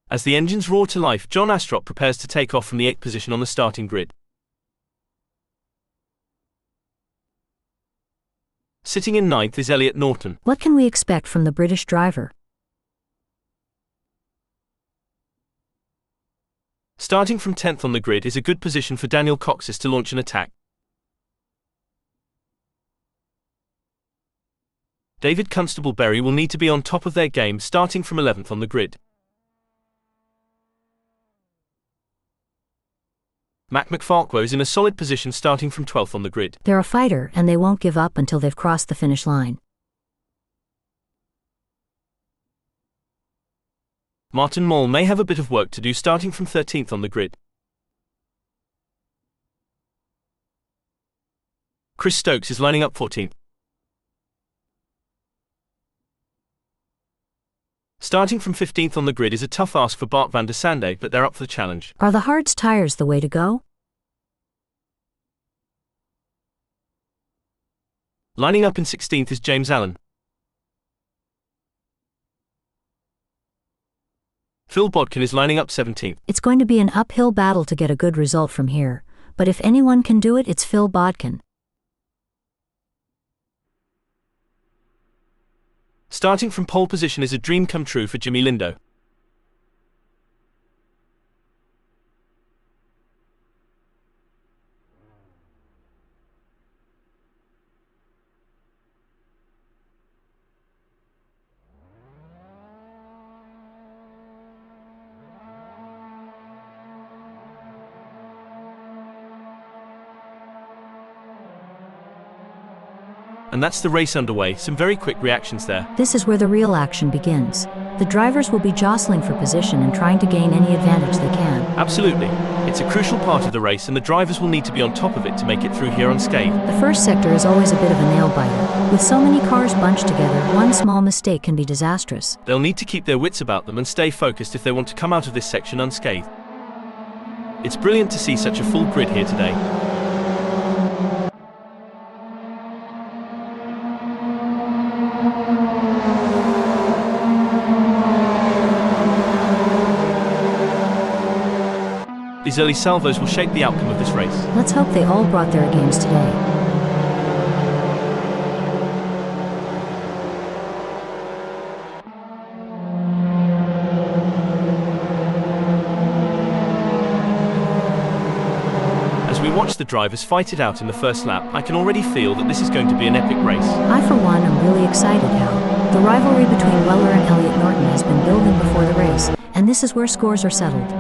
As the engines roar to life, John Astrup prepares to take off from the 8th position on the starting grid. Sitting in 9th is Elliot Norton. What can we expect from the British driver? Starting from 10th on the grid is a good position for Daniel Coxis to launch an attack. David Constable-Berry will need to be on top of their game starting from 11th on the grid. Mac McFarquhar is in a solid position starting from 12th on the grid. They're a fighter and they won't give up until they've crossed the finish line. Martin Moll may have a bit of work to do starting from 13th on the grid. Chris Stokes is lining up 14th. Starting from 15th on the grid is a tough ask for Bart van der Sande, but they're up for the challenge. Are the Hards tires the way to go? Lining up in 16th is James Allen. Phil Bodkin is lining up 17th. It's going to be an uphill battle to get a good result from here, but if anyone can do it, it's Phil Bodkin. Starting from pole position is a dream come true for Jimmy Lindo. And that's the race underway. Some very quick reactions there. This is where the real action begins. The drivers will be jostling for position and trying to gain any advantage they can. Absolutely. It's a crucial part of the race and the drivers will need to be on top of it to make it through here unscathed. The first sector is always a bit of a nail-biter. With so many cars bunched together, one small mistake can be disastrous. They'll need to keep their wits about them and stay focused if they want to come out of this section unscathed. It's brilliant to see such a full grid here today. These early salvos will shape the outcome of this race. Let's hope they all brought their games today. As we watch the drivers fight it out in the first lap, I can already feel that this is going to be an epic race. I, for one, am really excited, Hal. The rivalry between Weller and Elliot Norton has been building before the race, and this is where scores are settled.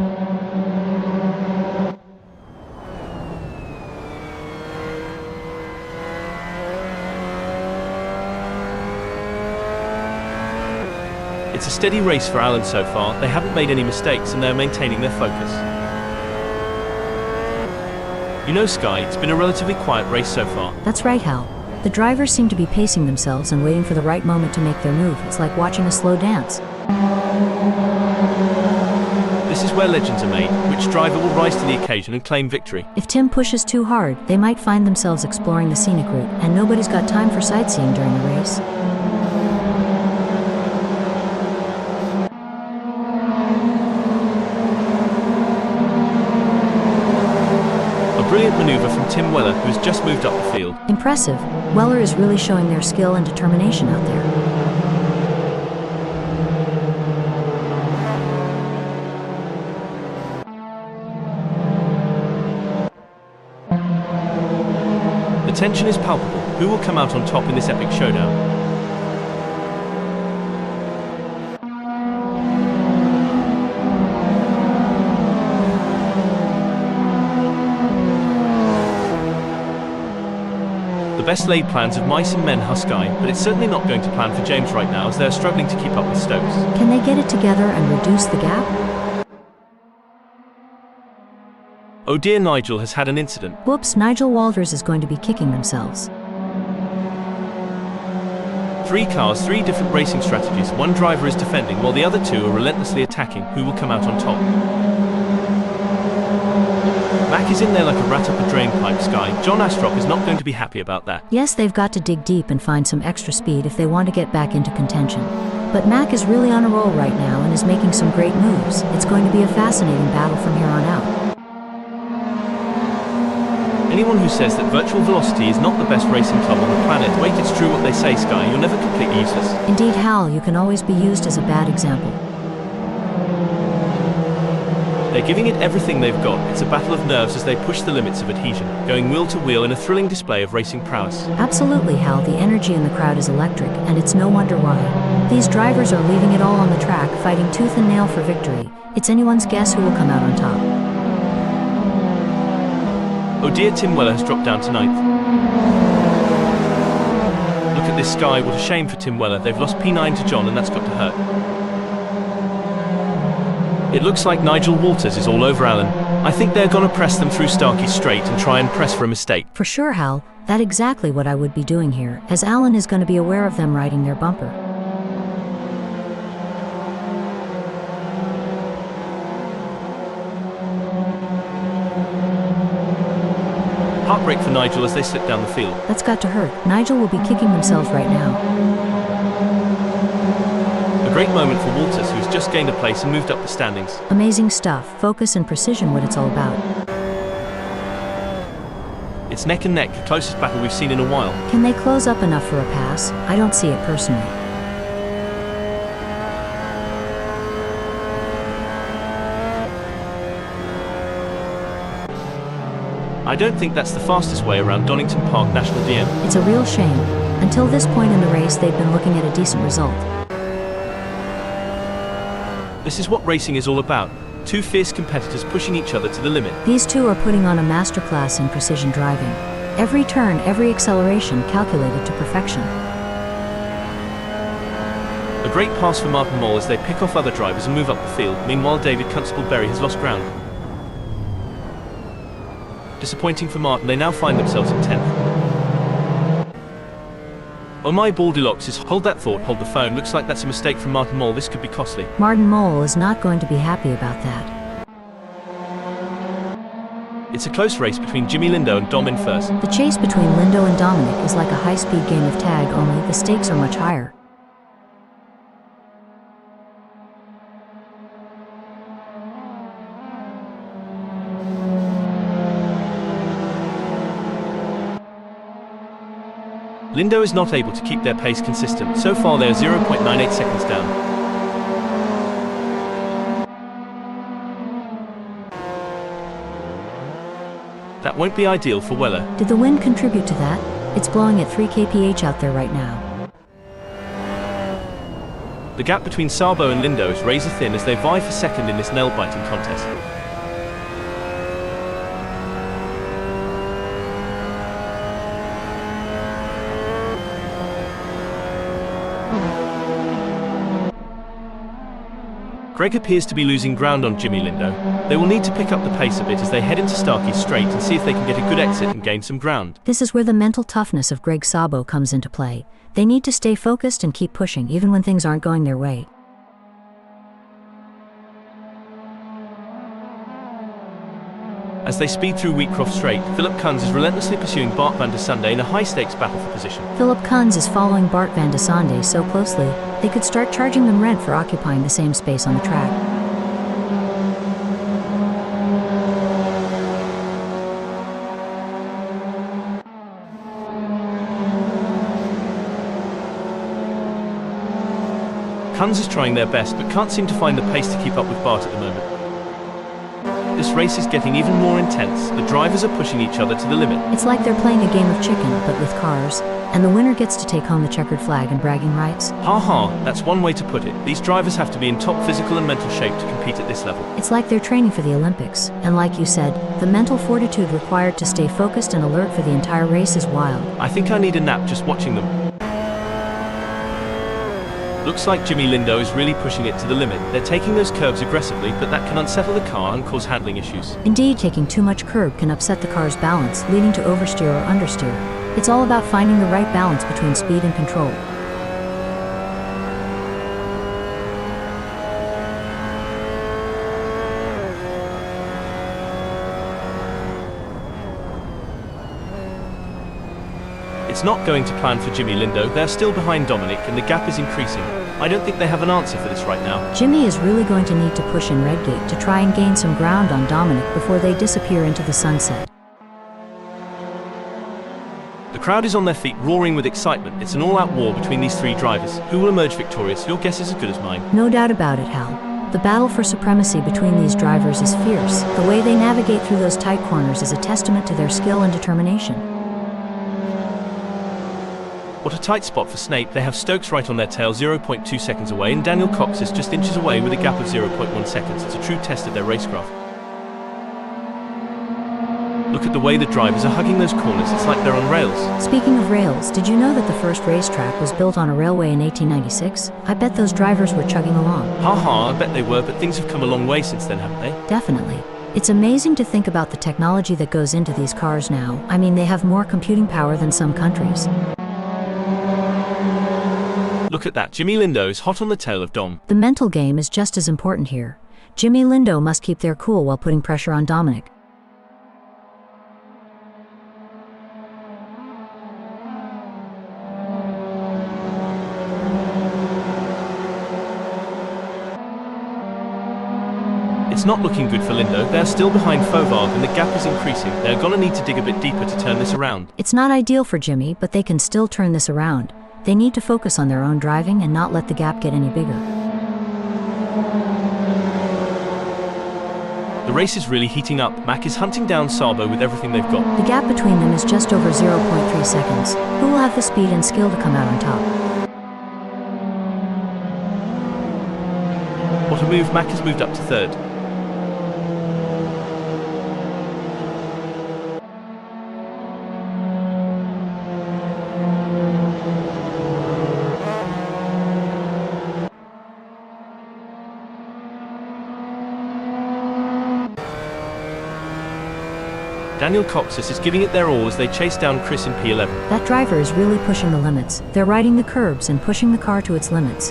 It's a steady race for Allen so far. They haven't made any mistakes and they're maintaining their focus. You know, Sky, it's been a relatively quiet race so far. That's right, Hal. The drivers seem to be pacing themselves and waiting for the right moment to make their move. It's like watching a slow dance. This is where legends are made. Which driver will rise to the occasion and claim victory? If Tim pushes too hard, they might find themselves exploring the scenic route, and nobody's got time for sightseeing during the race. Brilliant maneuver from Tim Weller, who's just moved up the field. Impressive. Weller is really showing their skill and determination out there. The tension is palpable. Who will come out on top in this epic showdown? The best laid plans of mice and men Husky, but it's certainly not going to plan for James right now as they're struggling to keep up with Stokes. Can they get it together and reduce the gap? Oh dear, Nigel has had an incident. Whoops, Nigel Walters is going to be kicking themselves. 3 cars, 3 different racing strategies. One driver is defending while the other 2 are relentlessly attacking. Who will come out on top? Mac Mac is in there like a rat up a drain pipe, Sky. John Astrop is not going to be happy about that. Yes, they've got to dig deep and find some extra speed if they want to get back into contention. But Mac is really on a roll right now and is making some great moves. It's going to be a fascinating battle from here on out. Anyone who says that Virtual Velocity is not the best racing club on the planet, wait, it's true what they say, Sky. You're never completely useless. Indeed, Hal, you can always be used as a bad example. They're giving it everything they've got. It's a battle of nerves as they push the limits of adhesion, going wheel to wheel in a thrilling display of racing prowess. Absolutely, Hal. The energy in the crowd is electric, and it's no wonder why. These drivers are leaving it all on the track, fighting tooth and nail for victory. It's anyone's guess who will come out on top. Oh dear, Tim Weller has dropped down to 9th. Look at this, Sky. What a shame for Tim Weller. They've lost P9 to John, and that's got to hurt. It looks like Nigel Walters is all over Alan. I think they're gonna press them through Starkey Straight and try and press for a mistake. For sure, Hal. That's exactly what I would be doing here, as Alan is going to be aware of them riding their bumper. Heartbreak for Nigel as they slip down the field. That's got to hurt. Nigel will be kicking himself right now. A great moment for Walters, who's just gained a place and moved up the standings. Amazing stuff. Focus and precision, what it's all about. It's neck and neck, the closest battle we've seen in a while. Can they close up enough for a pass? I don't see it personally. I don't think that's the fastest way around Donington Park National DM. It's a real shame. Until this point in the race, they've been looking at a decent result. This is what racing is all about. Two fierce competitors pushing each other to the limit. These two are putting on a masterclass in precision driving. Every turn, every acceleration calculated to perfection. A great pass for Martin Moll as they pick off other drivers and move up the field. Meanwhile, David Constable-Berry has lost ground. Disappointing for Martin, they now find themselves in 10th. Oh my Baldilocks, hold that thought, hold the phone. Looks like that's a mistake from Martin Moll. This could be costly. Martin Moll is not going to be happy about that. It's a close race between Jimmy Lindo and Dom in first. The chase between Lindo and Dominic is like a high-speed game of tag, only the stakes are much higher. Lindo is not able to keep their pace consistent. So far they are 0.98 seconds down. That won't be ideal for Weller. Did the wind contribute to that? It's blowing at 3 kph out there right now. The gap between Sabo and Lindo is razor thin as they vie for second in this nail-biting contest. Greg appears to be losing ground on Jimmy Lindo. They will need to pick up the pace a bit as they head into Starkey Straight and see if they can get a good exit and gain some ground. This is where the mental toughness of Greg Sabo comes into play. They need to stay focused and keep pushing even when things aren't going their way. As they speed through Wheatcroft Straight, Philip Kunz is relentlessly pursuing Bart van der Sunde in a high-stakes battle for position. Philip Kunz is following Bart van der Sunde so closely, they could start charging them rent for occupying the same space on the track. Kunz is trying their best but can't seem to find the pace to keep up with Bart at the moment. This race is getting even more intense. The drivers are pushing each other to the limit. It's like they're playing a game of chicken, but with cars, and the winner gets to take home the checkered flag and bragging rights. Ha ha, that's one way to put it. These drivers have to be in top physical and mental shape to compete at this level. It's like they're training for the Olympics, and like you said, the mental fortitude required to stay focused and alert for the entire race is wild. I think I need a nap just watching them. Looks like Jimmy Lindo is really pushing it to the limit. They're taking those curves aggressively, but that can unsettle the car and cause handling issues. Indeed, taking too much curb can upset the car's balance, leading to oversteer or understeer. It's all about finding the right balance between speed and control. It's not going to plan for Jimmy Lindo. They're still behind Dominic and the gap is increasing. I don't think they have an answer for this right now. Jimmy is really going to need to push in Redgate to try and gain some ground on Dominic before they disappear into the sunset. The crowd is on their feet, roaring with excitement. It's an all-out war between these three drivers. Who will emerge victorious? Your guess is as good as mine. No doubt about it, Hal. The battle for supremacy between these drivers is fierce. The way they navigate through those tight corners is a testament to their skill and determination. What a tight spot for Snape. They have Stokes right on their tail, 0.2 seconds away, and Daniel Cox is just inches away with a gap of 0.1 seconds. It's a true test of their racecraft. Look at the way the drivers are hugging those corners. It's like they're on rails. Speaking of rails, did you know that the first racetrack was built on a railway in 1896? I bet those drivers were chugging along. Haha, I bet they were, but things have come a long way since then, haven't they? Definitely. It's amazing to think about the technology that goes into these cars now. I mean, they have more computing power than some countries. Look at that. Jimmy Lindo is hot on the tail of Dom. The mental game is just as important here. Jimmy Lindo must keep their cool while putting pressure on Dominic. It's not looking good for Lindo. They're still behind Fauvargue and the gap is increasing. They're gonna need to dig a bit deeper to turn this around. It's not ideal for Jimmy, but they can still turn this around. They need to focus on their own driving and not let the gap get any bigger. The race is really heating up. Mac is hunting down Sabo with everything they've got. The gap between them is just over 0.3 seconds. Who will have the speed and skill to come out on top? What a move. Mac has moved up to third. Daniel Cox is giving it their all as they chase down Chris in P11. That driver is really pushing the limits. They're riding the curbs and pushing the car to its limits.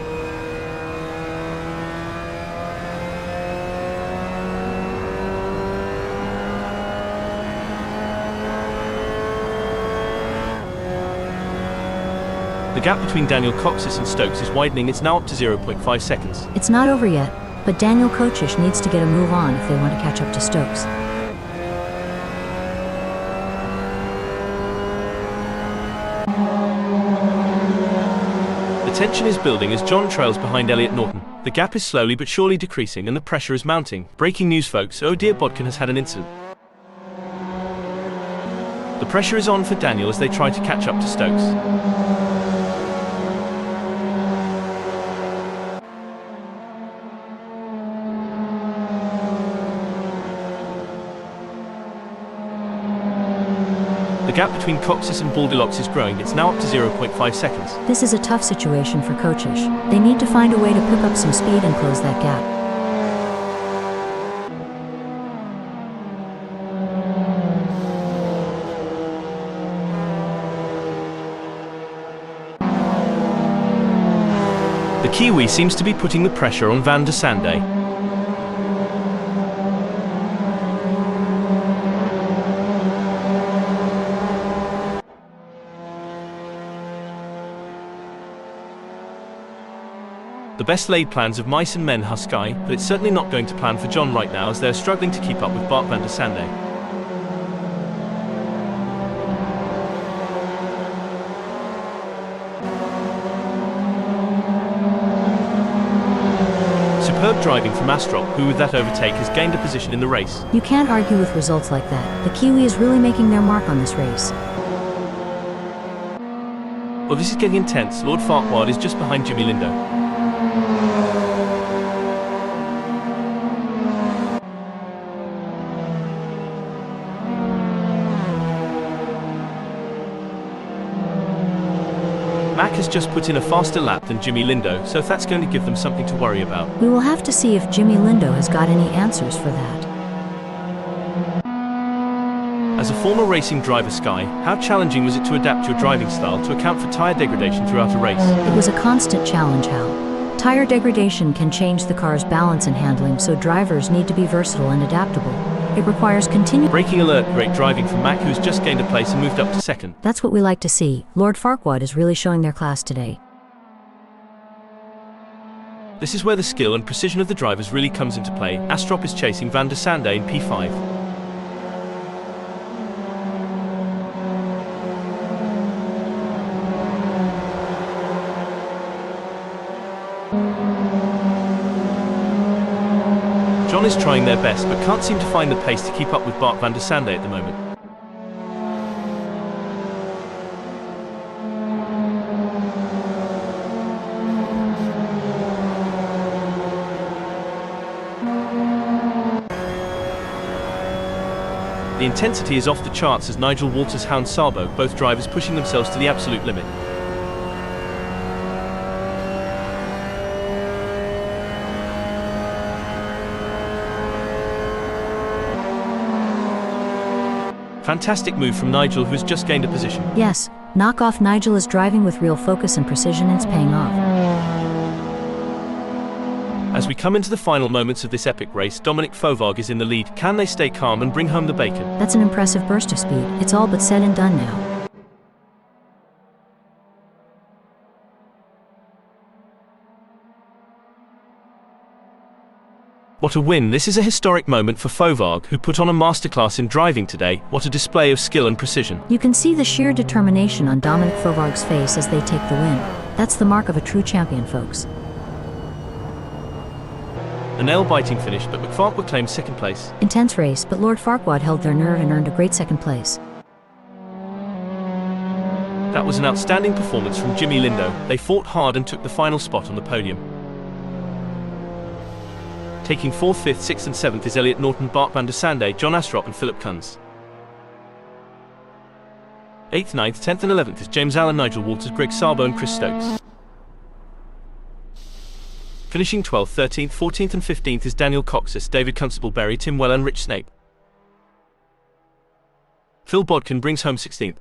The gap between Daniel Cox and Stokes is widening. It's now up to 0.5 seconds. It's not over yet, but Daniel Cox needs to get a move on if they want to catch up to Stokes. The tension is building as John trails behind Elliot Norton. The gap is slowly but surely decreasing and the pressure is mounting. Breaking news, folks. Oh dear, Bodkin has had an incident. The pressure is on for Daniel as they try to catch up to Stokes. The gap between Coxis and Baldilocks is growing. It's now up to 0.5 seconds. This is a tough situation for Coachish. They need to find a way to pick up some speed and close that gap. The Kiwi seems to be putting the pressure on Van der Sande. The best laid plans of mice and men Husky, but it's certainly not going to plan for John right now as they're struggling to keep up with Bart van der Sande. Superb driving from Astrop, who with that overtake has gained a position in the race. You can't argue with results like that. The Kiwi is really making their mark on this race. Well, this is getting intense. Lord Farquhar is just behind Jimmy Lindo. Mac has just put in a faster lap than Jimmy Lindo, so that's going to give them something to worry about. We will have to see if Jimmy Lindo has got any answers for that. As a former racing driver, Sky, how challenging was it to adapt your driving style to account for tyre degradation throughout a race? It was a constant challenge, Hal. Tyre degradation can change the car's balance and handling, so drivers need to be versatile and adaptable. It requires continued... Braking alert, great driving from Mac, who's just gained a place and moved up to second. That's what we like to see. Lord Farquaad is really showing their class today. This is where the skill and precision of the drivers really comes into play. Astrop is chasing Van der Sande in P5. John is trying their best but can't seem to find the pace to keep up with Bart van der Sande at the moment. The intensity is off the charts as Nigel Walters hounds Sabo, both drivers pushing themselves to the absolute limit. Fantastic move from Nigel, who's just gained a position. Yes, knockoff Nigel is driving with real focus and precision, and it's paying off. As we come into the final moments of this epic race, Dominic Fauvargue is in the lead. Can they stay calm and bring home the bacon? That's an impressive burst of speed. It's all but said and done now. What a win. This is a historic moment for Fauvargue, who put on a masterclass in driving today. What a display of skill and precision. You can see the sheer determination on Dominic Fauvargue's face as they take the win. That's the mark of a true champion, folks. A nail-biting finish, but McFarquhar claimed second place. Intense race, but Lord Farquaad held their nerve and earned a great second place. That was an outstanding performance from Jimmy Lindo. They fought hard and took the final spot on the podium. Taking 4th, 5th, 6th and 7th is Elliot Norton, Bart van der Sande, John Astrop and Philip Kunz. 8th, 9th, 10th and 11th is James Allen, Nigel Walters, Greg Sabo and Chris Stokes. Finishing 12th, 13th, 14th and 15th is Daniel Coxis, David Constable-Berry, Tim Well and Rich Snape. Phil Bodkin brings home 16th.